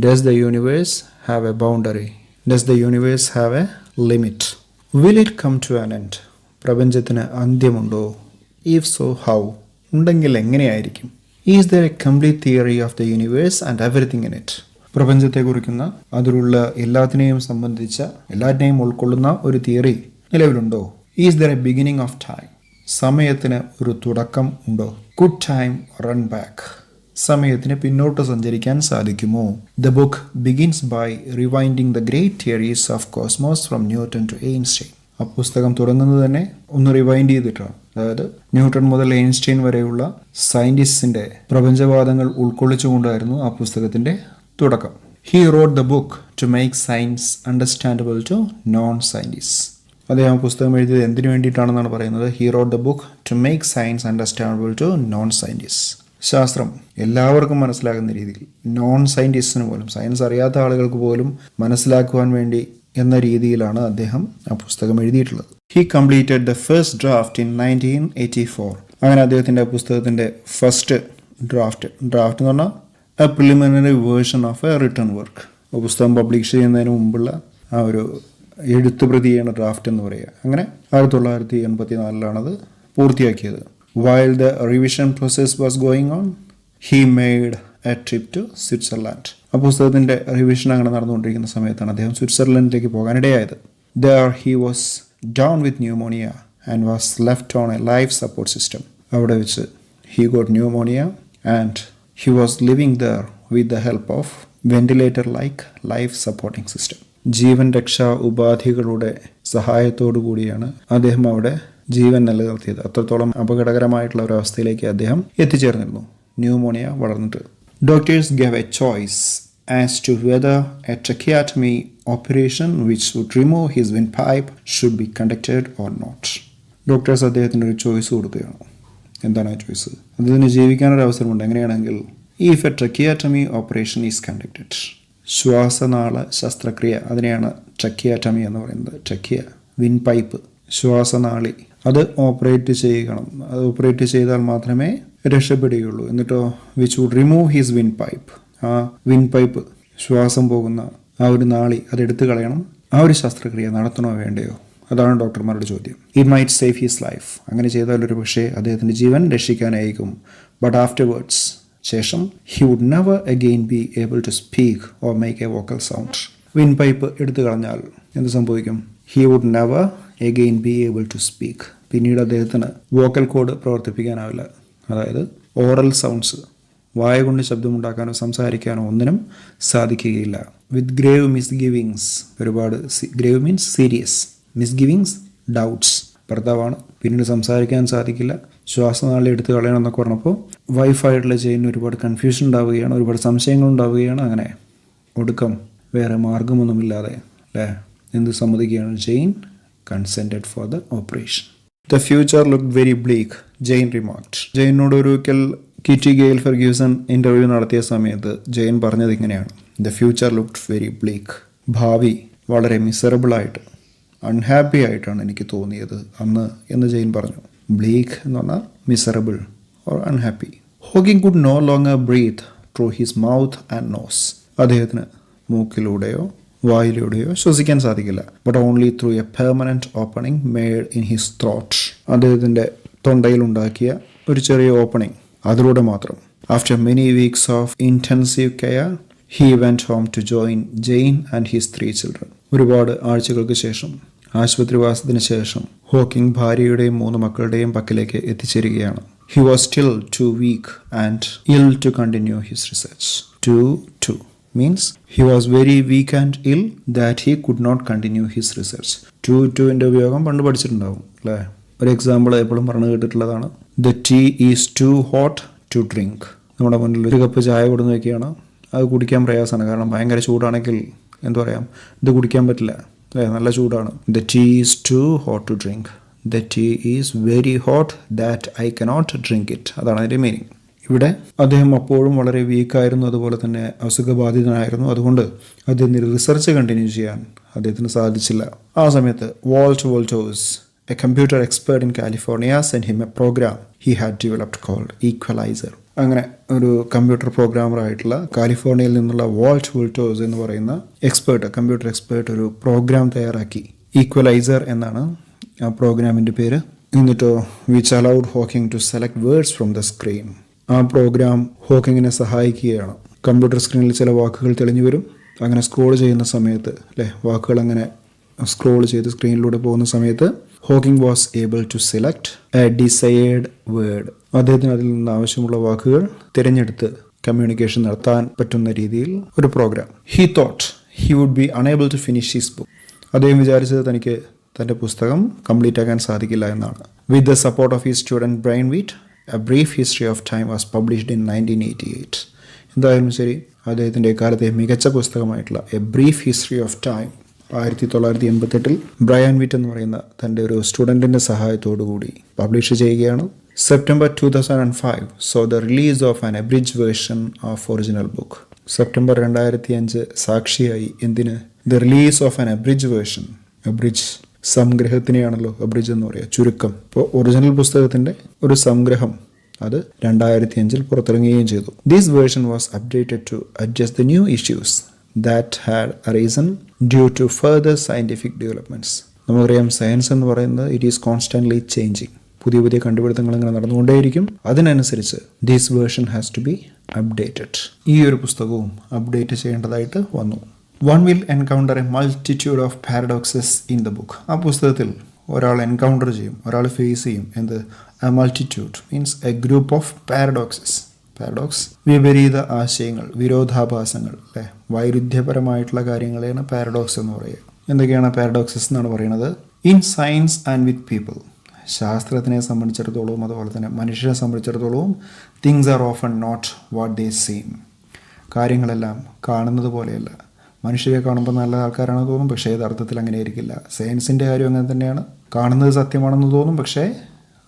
Does the universe have a boundary? Does the universe have a limit? Will it come to an end? പ്രപഞ്ചത്തിന് അന്ത്യമുണ്ടോ? If so how? ഉണ്ടെങ്കിൽ എങ്ങനെയായിരിക്കും? Is there a complete theory of the universe and everything in it? പ്രപഞ്ചത്തെ കുറിക്കുന്ന അതിലുള്ള എല്ലാത്തിനെയും സംബന്ധിച്ച എല്ലാറ്റിനെയും ഉൾക്കൊള്ളുന്ന ഒരു theory നിലവിലുണ്ടോ? Is there a beginning of time? സമയത്തിന് ഒരു തുടക്കം ഉണ്ടോ? Could time run back? സമയത്തിന് പിന്നോട്ട് സഞ്ചരിക്കാൻ സാധിക്കുമോ? The book begins by rewinding the great theories of cosmos from Newton to Einstein. ആ പുസ്തകം തുടങ്ങുന്നത് തന്നെ ഒന്ന് റിവൈൻഡ് ചെയ്തിട്ടാണ്. അതായത് ന്യൂട്ടൺ മുതൽ എയിൻസ്റ്റൈൻ വരെയുള്ള സയൻറ്റിസ്റ്റിൻ്റെ പ്രപഞ്ചവാദങ്ങൾ ഉൾക്കൊള്ളിച്ചുകൊണ്ടായിരുന്നു ആ പുസ്തകത്തിൻ്റെ തുടക്കം. He wrote the book to make science understandable to non scientist. അദ്ദേഹം പുസ്തകം എഴുതിയത് എന്തിനു വേണ്ടിയിട്ടാണെന്നാണ് പറയുന്നത്. He wrote the book to make science understandable to non scientist. ശാസ്ത്രം എല്ലാവർക്കും മനസ്സിലാകുന്ന രീതിയിൽ, നോൺ സയൻറ്റിസ്റ്റിന് പോലും, സയൻസ് അറിയാത്ത ആളുകൾക്ക് പോലും മനസ്സിലാക്കുവാൻ വേണ്ടി എന്ന രീതിയിലാണ് അദ്ദേഹം ആ പുസ്തകം എഴുതിയിട്ടുള്ളത്. He completed the first draft in 1984. അങ്ങനെ അദ്ദേഹത്തിൻ്റെ പുസ്തകത്തിൻ്റെ ഫസ്റ്റ് ഡ്രാഫ്റ്റ് എന്ന് പറഞ്ഞാൽ A preliminary version of A written work. പുസ്തകം പബ്ലിഷ് ചെയ്യുന്നതിന് മുമ്പുള്ള ആ ഒരു എഴുത്തുപ്രതിയാണ് ഡ്രാഫ്റ്റ് എന്ന് പറയുക. അങ്ങനെ 1984 പൂർത്തിയാക്കിയത്. While the revision process was going on, he made a trip to Switzerland. ആ പുസ്തകത്തിൻ്റെ റിവിഷൻ അങ്ങനെ നടന്നുകൊണ്ടിരിക്കുന്ന സമയത്താണ് അദ്ദേഹം സ്വിറ്റ്സർലൻഡിലേക്ക് പോകാനിടയായത്. There he was down with pneumonia and was left on a life support system. അവിടെ വെച്ച് he got pneumonia and he was living there with the help of ventilator-like life supporting system. ജീവൻ രക്ഷാ ഉപാധികളുടെ സഹായത്തോടു കൂടിയാണ് അദ്ദേഹം അവിടെ ജീവൻ നിലനിർത്തിയത്. അത്രത്തോളം അപകടകരമായിട്ടുള്ള ഒരു അവസ്ഥയിലേക്ക് അദ്ദേഹം എത്തിച്ചേർന്നിരുന്നു, ന്യൂമോണിയ വളർന്നിട്ട്. Doctors gave a choice as to whether a tracheotomy operation which would remove his windpipe should be conducted or not. Doctors അദ്ദേഹത്തിന് ഒരു ചോയ്സ് കൊടുക്കുകയാണ്. എന്താണ് ആ ചോയ്സ്? അദ്ദേഹത്തിന് ജീവിക്കാനൊരു അവസരമുണ്ട്. എങ്ങനെയാണെങ്കിൽ if a tracheotomy operation is conducted, ശ്വാസനാള ശസ്ത്രക്രിയ, അതിനെയാണ് ട്രക്കിയാറ്റമി എന്ന് പറയുന്നത്. ട്രക്കിയ, വിൻ പൈപ്പ്, ശ്വാസനാളി, അത് ഓപ്പറേറ്റ് ചെയ്യണം. അത് ഓപ്പറേറ്റ് ചെയ്താൽ മാത്രമേ രക്ഷപ്പെടുകയുള്ളൂ. എന്നിട്ടോ which would remove his windpipe, ആ വിൻ പൈപ്പ്, ശ്വാസം പോകുന്ന ആ ഒരു നാളി, അതെടുത്ത് കളയണം. ആ ഒരു ശസ്ത്രക്രിയ നടത്തണോ വേണ്ടയോ? അതാണ് ഡോക്ടർമാരുടെ ചോദ്യം. It might save his life. അങ്ങനെ ചെയ്താൽ ഒരു പക്ഷേ അദ്ദേഹത്തിൻ്റെ ജീവൻ രക്ഷിക്കാനായിരിക്കും. ബട്ട് ആഫ്റ്റർവേർഡ്സ്, ശേഷം he would never again be able to speak or make a vocal sound. Windpipe എടുത്തു കളഞ്ഞാൽ എന്ത് സംഭവിക്കും? He would never again be able to speak. പിന്നീട് അദ്ദേഹത്തിന് വോക്കൽ കോഡ് പ്രവർത്തിപ്പിക്കാനാവില്ല. അതായത് ഓറൽ സൗണ്ട്സ്, വായ കൊണ്ട് ശബ്ദമുണ്ടാക്കാനോ സംസാരിക്കാനോ ഒന്നിനും സാധിക്കുകയില്ല. വിത്ത് ഗ്രേവ് മിസ്ഗിവിങ്സ്, ഒരുപാട് ഗ്രേവ് മീൻസ് സീരിയസ്, മിസ്ഗിവിങ്സ് ഡൗട്ട്സ്, ഭർത്താവാണ്, പിന്നീട് സംസാരിക്കാൻ സാധിക്കില്ല, ശ്വാസനാളി എടുത്ത് കളയണം എന്നൊക്കെ പറഞ്ഞപ്പോൾ വൈഫായിട്ടുള്ള ജെയിനിന് ഒരുപാട് കൺഫ്യൂഷൻ ഉണ്ടാവുകയാണ്, ഒരുപാട് സംശയങ്ങൾ ഉണ്ടാവുകയാണ്. അങ്ങനെ ഒടുക്കം വേറെ മാർഗമൊന്നുമില്ലാതെ എന്ത് സമ്മതിക്കുകയാണ് Jane? Consented for the operation. The future look very bleak, Jane remarked. ജെയിനോട് ഒരിക്കൽ കിറ്റി ഗെയിൽ ഫെർഗ്യൂസൺ ഇൻ്റർവ്യൂ നടത്തിയ സമയത്ത് ജെയിൻ പറഞ്ഞത് ഇങ്ങനെയാണ്: ദ ഫ്യൂച്ചർ ലുക്ക്ഡ് വെരി ബ്ലീക്ക്. ഭാവി വളരെ മിസറബിളായിട്ട്, അൺഹാപ്പി ആയിട്ടാണ് എനിക്ക് തോന്നിയത് അന്ന് എന്ന് ജെയിൻ പറഞ്ഞു. ബ്ലീക്ക് എന്ന് പറഞ്ഞാൽ miserable or unhappy. Hawking could no longer breathe through his mouth and nose. അദ്ദേഹത്തിന് മൂക്കിലൂടെയോ വായിലൂടെയോ ശ്വസിക്കാൻ സാധിക്കില്ല. But only through a permanent opening made in his throat. അദ്ദേഹത്തിൻ്റെ തൊണ്ടയിലുണ്ടാക്കിയ ഒരു ചെറിയ ഓപ്പണിംഗ്, അതിലൂടെ മാത്രം. After many weeks of intensive care he went home to join Jane and his 3 children. ഒരുപാട് ആഴ്ചകൾക്ക് ശേഷം, ആശുപത്രിവാസത്തിന് ശേഷം ഹോക്കിംഗ് ഭാര്യയുടെയും 3 മക്കളുടെയും പക്കലേക്ക് എത്തിച്ചേരുകയാണ്. He was still too weak and ill to continue his research. To means he was very weak and ill that he could not continue his research. ന്റെ ഉപയോഗം പണ്ട് പഠിച്ചിട്ടുണ്ടാവും അല്ലേ? ഒരു എക്സാമ്പിൾ എപ്പോഴും പറഞ്ഞു കേട്ടിട്ടുള്ളതാണ്. The tea is too hot to drink. നമ്മുടെ മുന്നിൽ ഒരു കപ്പ് ചായ കൊടുന്ന് വയ്ക്കുകയാണ്, അത് കുടിക്കാൻ പ്രയാസമാണ്. കാരണം ഭയങ്കര ചൂടാണെങ്കിൽ എന്തു പറയാം, ഇത് കുടിക്കാൻ പറ്റില്ല അല്ലേ, നല്ല ചൂടാണ്. The tea is too hot to drink. The tea is very hot that I cannot drink it. അതാണ് അതിൻ്റെ മീനിങ്. ഇവിടെ അദ്ദേഹം അപ്പോഴും വളരെ വീക്കായിരുന്നു, അതുപോലെ തന്നെ അസുഖബാധിതനായിരുന്നു. അതുകൊണ്ട് അദ്ദേഹത്തിന് റിസർച്ച് കണ്ടിന്യൂ ചെയ്യാൻ അദ്ദേഹത്തിന് സാധിച്ചില്ല. ആ സമയത്ത് Walt Woltosz, a computer expert in California, send him a program he had developed called Equalizer. അങ്ങനെ ഒരു കമ്പ്യൂട്ടർ പ്രോഗ്രാമർ ആയിട്ടുള്ള കാലിഫോർണിയയിൽ നിന്നുള്ള വാൾട്ട് വോൾട്ടേഴ്സ് എന്ന് പറയുന്ന കമ്പ്യൂട്ടർ എക്സ്പേർട്ട് ഒരു പ്രോഗ്രാം തയ്യാറാക്കി. ഈക്വലൈസർ എന്നാണ് ആ പ്രോഗ്രാമിൻ്റെ പേര്. എന്നിട്ടോ which allowed Hawking to select words from the screen. ആ പ്രോഗ്രാം ഹോക്കിങ്ങിനെ സഹായിക്കുകയാണ്. കമ്പ്യൂട്ടർ സ്ക്രീനിൽ ചില വാക്കുകൾ തെളിഞ്ഞു വരും. അങ്ങനെ സ്ക്രോൾ ചെയ്യുന്ന സമയത്ത് വാക്കുകൾ അങ്ങനെ സ്ക്രോൾ ചെയ്ത് സ്ക്രീനിലൂടെ പോകുന്ന സമയത്ത് Hawking was able to select a desired word. അദ്ദേഹത്തിന് അതിൽ നിന്ന് ആവശ്യമുള്ള വാക്കുകൾ തിരഞ്ഞെടുത്ത് കമ്മ്യൂണിക്കേഷൻ നടത്താൻ പറ്റുന്ന രീതിയിൽ ഒരു program. He thought he would be unable to finish his book. അദ്ദേഹം വിചാരിച്ചത് തനിക്ക് തൻ്റെ പുസ്തകം കംപ്ലീറ്റ് ആക്കാൻ സാധിക്കില്ല എന്നാണ്. With the support of his student Brian Whitt, a brief history of time was published in 1988. എന്തായാലും ശരി, അദ്ദേഹത്തിൻ്റെ കാലത്തെ മികച്ച പുസ്തകമായിട്ടുള്ള a brief history of time 1988 Brian Whitt എന്ന് പറയുന്ന തൻ്റെ ഒരു സ്റ്റുഡൻറ്റിൻ്റെ സഹായത്തോടുകൂടി പബ്ലിഷ് ചെയ്യുകയാണ്. September 2005 so the release of an abridge version of original book. September 2005 സാക്ഷിയായി എന്തിന്? The release of an abridge version. Abridge സംഗ്രഹത്തിനെയാണല്ലോ എബ്രിഡ്ജ് എന്ന് പറയുക, ചുരുക്കം. ഇപ്പോൾ ഒറിജിനൽ പുസ്തകത്തിൻ്റെ ഒരു സംഗ്രഹം അത് 2005 പുറത്തിറങ്ങുകയും ചെയ്തു. This version was updated to adjust the new issues that had arisen due to further scientific developments. നമുക്കറിയാം സയൻസ് എന്ന് പറയുന്നത് ഇറ്റ് ഈസ് കോൺസ്റ്റൻ്റ്ലി ചേഞ്ചിങ്. പുതിയ പുതിയ കണ്ടുപിടുത്തങ്ങൾ ഇങ്ങനെ നടന്നുകൊണ്ടേയിരിക്കും. അതിനനുസരിച്ച് this version has to be updated. ഈ ഒരു പുസ്തകവും അപ്ഡേറ്റ് ചെയ്യേണ്ടതായിട്ട് വന്നു. One will encounter a multitude of paradoxes in the book. ആ പുസ്തകത്തിൽ ഒരാൾ എൻകൗണ്ടർ ചെയ്യും, ഒരാൾ ഫേസ് ചെയ്യും. എന്ത്? A multitude means a group of paradoxes. Paradox വിപരീത ആശയങ്ങൾ, വിരോധാഭാസങ്ങൾ, വൈരുദ്ധ്യപരമായിട്ടുള്ള കാര്യങ്ങളെയാണ് പാരഡോക്സ് എന്ന് പറയുക. എന്തൊക്കെയാണ് പാരഡോക്സസ് എന്നാണ് പറയുന്നത്? In science and with people. ശാസ്ത്രത്തിനെ സംബന്ധിച്ചിടത്തോളവും അതുപോലെ തന്നെ മനുഷ്യരെ സംബന്ധിച്ചിടത്തോളവും things are often not what they seem. കാര്യങ്ങളെല്ലാം കാണുന്നത് പോലെയല്ല. മനുഷ്യരെ കാണുമ്പോൾ നല്ല ആൾക്കാരാണെന്ന് തോന്നും, പക്ഷേ യഥാർത്ഥത്തിൽ അങ്ങനെ ആയിരിക്കില്ല. സയൻസിൻ്റെ കാര്യം അങ്ങനെ തന്നെയാണ്. കാണുന്നത് സത്യമാണെന്ന് തോന്നും, പക്ഷേ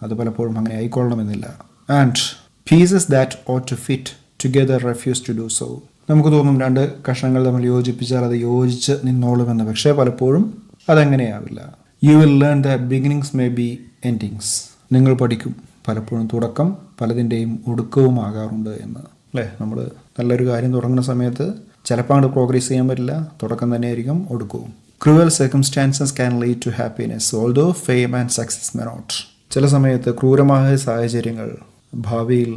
അത് പലപ്പോഴും അങ്ങനെ ആയിക്കൊള്ളണമെന്നില്ല. And pieces that ought to fit together refuse to do so. നമുക്ക് തോന്നും 2 കഷ്ണങ്ങൾ തമ്മിൽ യോജിപ്പിച്ചാൽ അത് യോജിച്ച് നിന്നോളുമെന്ന്, പക്ഷേ പലപ്പോഴും അതങ്ങനെയാവില്ല. You will learn that beginnings may be endings. നിങ്ങൾ പഠിക്കും പലപ്പോഴും തുടക്കം പലതിൻ്റെയും ഒടുക്കവുമാകാറുണ്ട് എന്ന്. നമ്മൾ നല്ലൊരു കാര്യം തുടങ്ങുന്ന സമയത്ത് ചിലപ്പോൾ അങ്ങോട്ട് പ്രോഗ്രസ് ചെയ്യാൻ പറ്റില്ല, തുടക്കം തന്നെയായിരിക്കും ഒടുക്കവും. Cruel circumstances can lead to happiness although fame and success may not. ചില സമയത്ത് ക്രൂരമായ സാഹചര്യങ്ങൾ ഭാവിയിൽ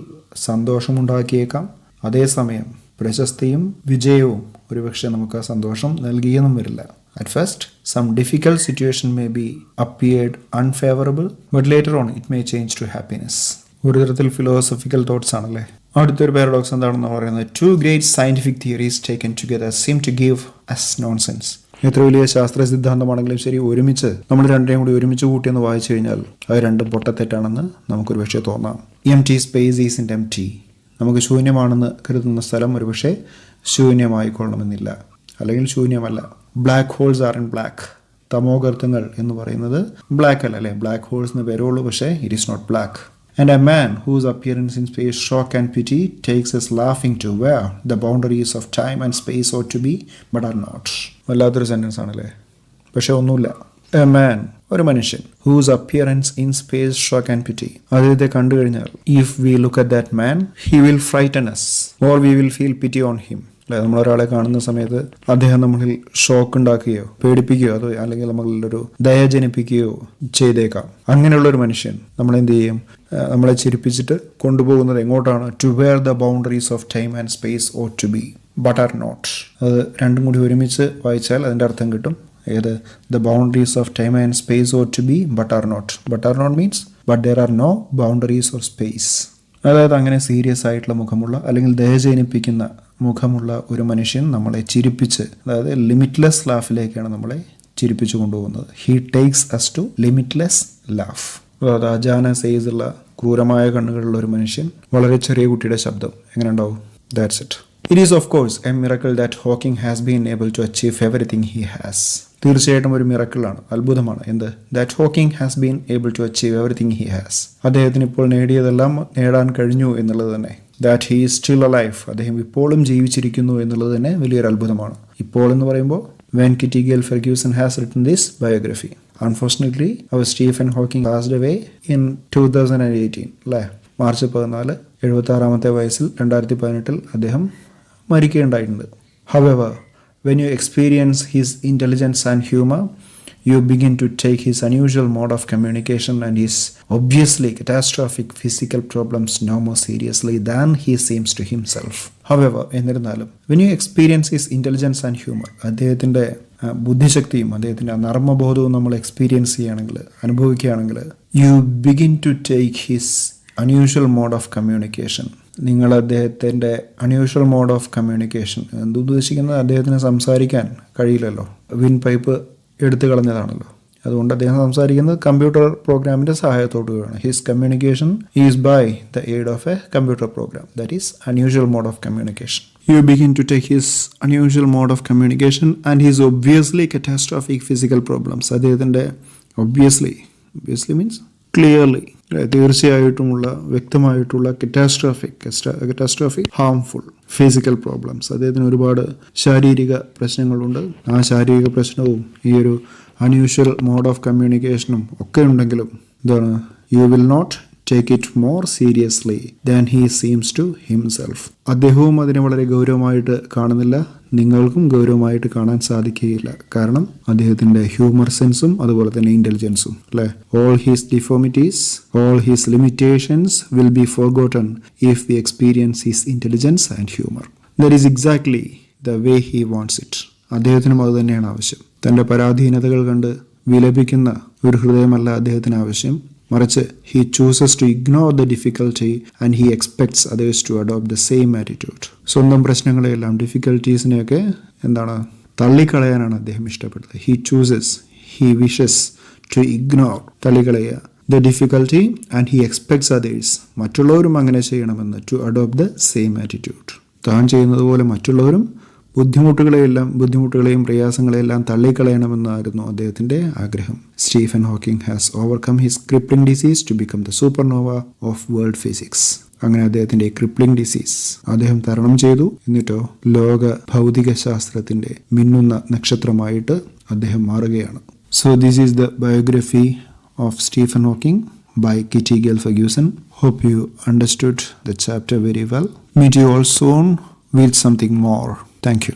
സന്തോഷമുണ്ടാക്കിയേക്കാം. അതേസമയം പ്രശസ്തിയും വിജയവും ഒരുപക്ഷെ നമുക്ക് ആ സന്തോഷം നൽകിയെന്നും വരില്ല. At first, some difficult situation may be appeared unfavorable, but later on it may change to happiness. ഒരു തരത്തിൽ ഫിലോസഫിക്കൽ തോട്ട്സ് ആണല്ലേ. അടുത്തൊരു പാരഡോക്സ് എന്താണെന്ന് പറയുന്നത്, 2 great scientific theories taken together seem to give us nonsense. എത്ര വലിയ ശാസ്ത്ര സിദ്ധാന്തമാണെങ്കിലും ശരി, നമ്മൾ രണ്ടിനെയും കൂടി ഒരുമിച്ച് കൂട്ടിയെന്ന് വായിച്ചു കഴിഞ്ഞാൽ അത് രണ്ടും പൊട്ടത്തെറ്റാണെന്ന് നമുക്കൊരു പക്ഷേ തോന്നാം. empty space isn't empty. നമുക്ക് ശൂന്യമാണെന്ന് കരുതുന്ന സ്ഥലം ഒരു പക്ഷേ ശൂന്യമായിക്കൊള്ളണമെന്നില്ല, അല്ലെങ്കിൽ ശൂന്യമല്ല. Black holes are in black. തമോഗർത്തങ്ങൾ എന്ന് പറയുന്നത് ബ്ലാക്ക് അല്ല, അല്ലേ? ബ്ലാക്ക് ഹോൾസ് എന്ന് പേരുള്ളൂ, പക്ഷേ it is not black. And a man whose appearance in space shock and pity takes us laughing to where the boundaries of time and space ought to be but are not. വല്ലാത്തൊരു sentence ആണല്ലേ, പക്ഷെ ഒന്നുമില്ല. A man, ഒരു മനുഷ്യൻ, whose appearance in space shock and pity, അദ്ദേഹത്തെ കണ്ടു കഴിഞ്ഞാൽ if we look at that man he will frighten us or we will feel pity on him. അല്ലെ, നമ്മളൊരാളെ കാണുന്ന സമയത്ത് അദ്ദേഹം നമ്മളിൽ ഷോക്ക് ഉണ്ടാക്കുകയോ പേടിപ്പിക്കുകയോ അതോ അല്ലെങ്കിൽ നമ്മളിലൊരു ദയ ജനിപ്പിക്കുകയോ ചെയ്തേക്കാം. അങ്ങനെയുള്ളൊരു മനുഷ്യൻ നമ്മളെന്ത് ചെയ്യും? നമ്മളെ ചിരിപ്പിച്ചിട്ട് കൊണ്ടുപോകുന്നത് എങ്ങോട്ടാണ്? To where the boundaries of time and space ought to be but are not. അത് രണ്ടും കൂടി ഒരുമിച്ച് വായിച്ചാൽ അതിൻ്റെ അർത്ഥം കിട്ടും. ഏത്? The boundaries of time and space ought to be but are not. But are not means but there are no boundaries or space. അതായത് അങ്ങനെ സീരിയസ് ആയിട്ടുള്ള മുഖമുള്ള അല്ലെങ്കിൽ ദയ ജനിപ്പിക്കുന്ന മുഖമുള്ള ഒരു മനുഷ്യൻ നമ്മളെ ചിരിപ്പിച്ച്, അതായത് ലിമിറ്റ്ലെസ് ലാഫിലേക്കാണ് നമ്മളെ ചിരിപ്പിച്ചു കൊണ്ടുപോകുന്നത്. He takes us to limitless laugh. അതായത് അജാന സൈസുള്ള ക്രൂരമായ കണ്ണുകളുള്ള ഒരു മനുഷ്യൻ, വളരെ ചെറിയ കുട്ടിയുടെ ശബ്ദം എങ്ങനെ ഉണ്ടാവും? That's it. It is of course a miracle that Hawking has been able to achieve everything he has. തീർച്ചയായിട്ടും ഒരു മിറക്കിളാണ്, അത്ഭുതമാണ്. എന്ത്? That Hawking has been able to achieve everything he has. അദ്ദേഹത്തിന് ഇപ്പോൾ നേടിയതെല്ലാം നേടാൻ കഴിഞ്ഞു എന്നുള്ളത് തന്നെ. That he is still alive. അദ്ദേഹം ഇപ്പോഴും ജീവിച്ചിരിക്കുന്നു എന്നുള്ളത് തന്നെ വലിയൊരു അത്ഭുതമാണ്. ഇപ്പോൾ എന്ന് പറയുമ്പോൾ when Kitty Gale Ferguson has written this biography. Unfortunately, our Stephen Hawking passed away in 2018. അല്ലേ? മാർച്ച് 14, 76-ാമത്തെ വയസ്സിൽ 2018 അദ്ദേഹം മരിക്കുകയുണ്ടായിട്ടുണ്ട്. However, when you experience his intelligence and humor, you begin to take his unusual mode of communication and his obviously catastrophic physical problems no more seriously than he seems to himself. However, എന്നിരുന്നാലും when you experience his intelligence and humor, അദ്ദേഹത്തിൻ്റെ ബുദ്ധിശക്തിയും അദ്ദേഹത്തിൻ്റെ നർമ്മബോധവും നമ്മൾ experience ചെയ്യുകയാണെങ്കിൽ, അനുഭവിക്കുകയാണെങ്കിൽ, you begin to take his unusual mode of communication. നിങ്ങൾ അദ്ദേഹത്തിൻ്റെ unusual mode of communication എന്തുദ്ദേശിക്കുന്നത്? അദ്ദേഹത്തിന് സംസാരിക്കാൻ കഴിയില്ലല്ലോ, വിൻ പൈപ്പ് എടുത്തു കളഞ്ഞതാണല്ലോ. അതുകൊണ്ട് അദ്ദേഹം സംസാരിക്കുന്നത് കമ്പ്യൂട്ടർ പ്രോഗ്രാമിൻ്റെ സഹായത്തോടുകൂടിയാണ്. His communication is by the aid of a computer program. That is unusual mode of communication. You begin to take his unusual mode of communication and his obviously catastrophic physical problems. അദ്ദേഹത്തിൻ്റെ obviously means clearly, തീർച്ചയായിട്ടുമുള്ള വ്യക്തമായിട്ടുള്ള കറ്റാസ്ട്രോഫിക് harmful physical problems. അദ്ദേഹത്തിന് ഒരുപാട് ശാരീരിക പ്രശ്നങ്ങളുണ്ട്. ആ ശാരീരിക പ്രശ്നവും ഈ ഒരു അൺയൂഷ്വൽ മോഡ് ഓഫ് കമ്മ്യൂണിക്കേഷനും ഒക്കെ ഉണ്ടെങ്കിലും എന്താണ്? You will not take it more seriously than he seems to himself. അദ്ദേഹവും അതിനെ വളരെ ഗൗരവമായിട്ട് കാണുന്നില്ല, നിങ്ങൾക്കും ഗൗരവമായിട്ട് കാണാൻ സാധിക്കുകയില്ല. കാരണം അദ്ദേഹത്തിൻ്റെ ഹ്യൂമർ സെൻസും അതുപോലെ തന്നെ ഇൻ്റലിജൻസും, അല്ലേ? all his deformities, all his limitations will be forgotten if we experience his intelligence and humor. That is exactly the way he wants it. അദ്ദേഹത്തിനും അത് തന്നെയാണ് ആവശ്യം. തൻ്റെ പരാധീനതകൾ കണ്ട് വിലപിക്കുന്ന ഒരു ഹൃദയമല്ല അദ്ദേഹത്തിന് ആവശ്യം, മറിച്ച് he chooses to ignore the difficulty and he expects others to adopt the same attitude. സ്വന്തം പ്രശ്നങ്ങളെല്ലാം, ഡിഫിക്കൽട്ടീസിനെയൊക്കെ എന്താണ്? തള്ളിക്കളയാനാണ് അദ്ദേഹം ഇഷ്ടപ്പെടുന്നത്. he wishes to ignore, തള്ളിക്കളയുക, the difficulty and he expects others, മറ്റുള്ളവരും അങ്ങനെ ചെയ്യണമെന്ന്, to adopt the same attitude. താൻ ചെയ്യുന്നത് പോലെ മറ്റുള്ളവരും ബുദ്ധിമുട്ടുകളെയും പ്രയാസങ്ങളെയെല്ലാം തള്ളിക്കളയണമെന്നായിരുന്നു അദ്ദേഹത്തിൻ്റെ ആഗ്രഹം. Stephen Hawking has overcome his crippling disease to become the supernova of world physics. അങ്ങനെ അദ്ദേഹത്തിൻ്റെ ക്രിപ്ലിംഗ് ഡിസീസ് അദ്ദേഹം തരണം ചെയ്തു. എന്നിട്ടോ ലോക ഭൗതിക ശാസ്ത്രത്തിൻ്റെ മിന്നുന്ന നക്ഷത്രമായിട്ട് അദ്ദേഹം മാറുകയാണ്. So this is the biography of Stephen Hawking by Kitty Gale Ferguson. Hope you understood the chapter very well. Meet you all soon with something more. Thank you.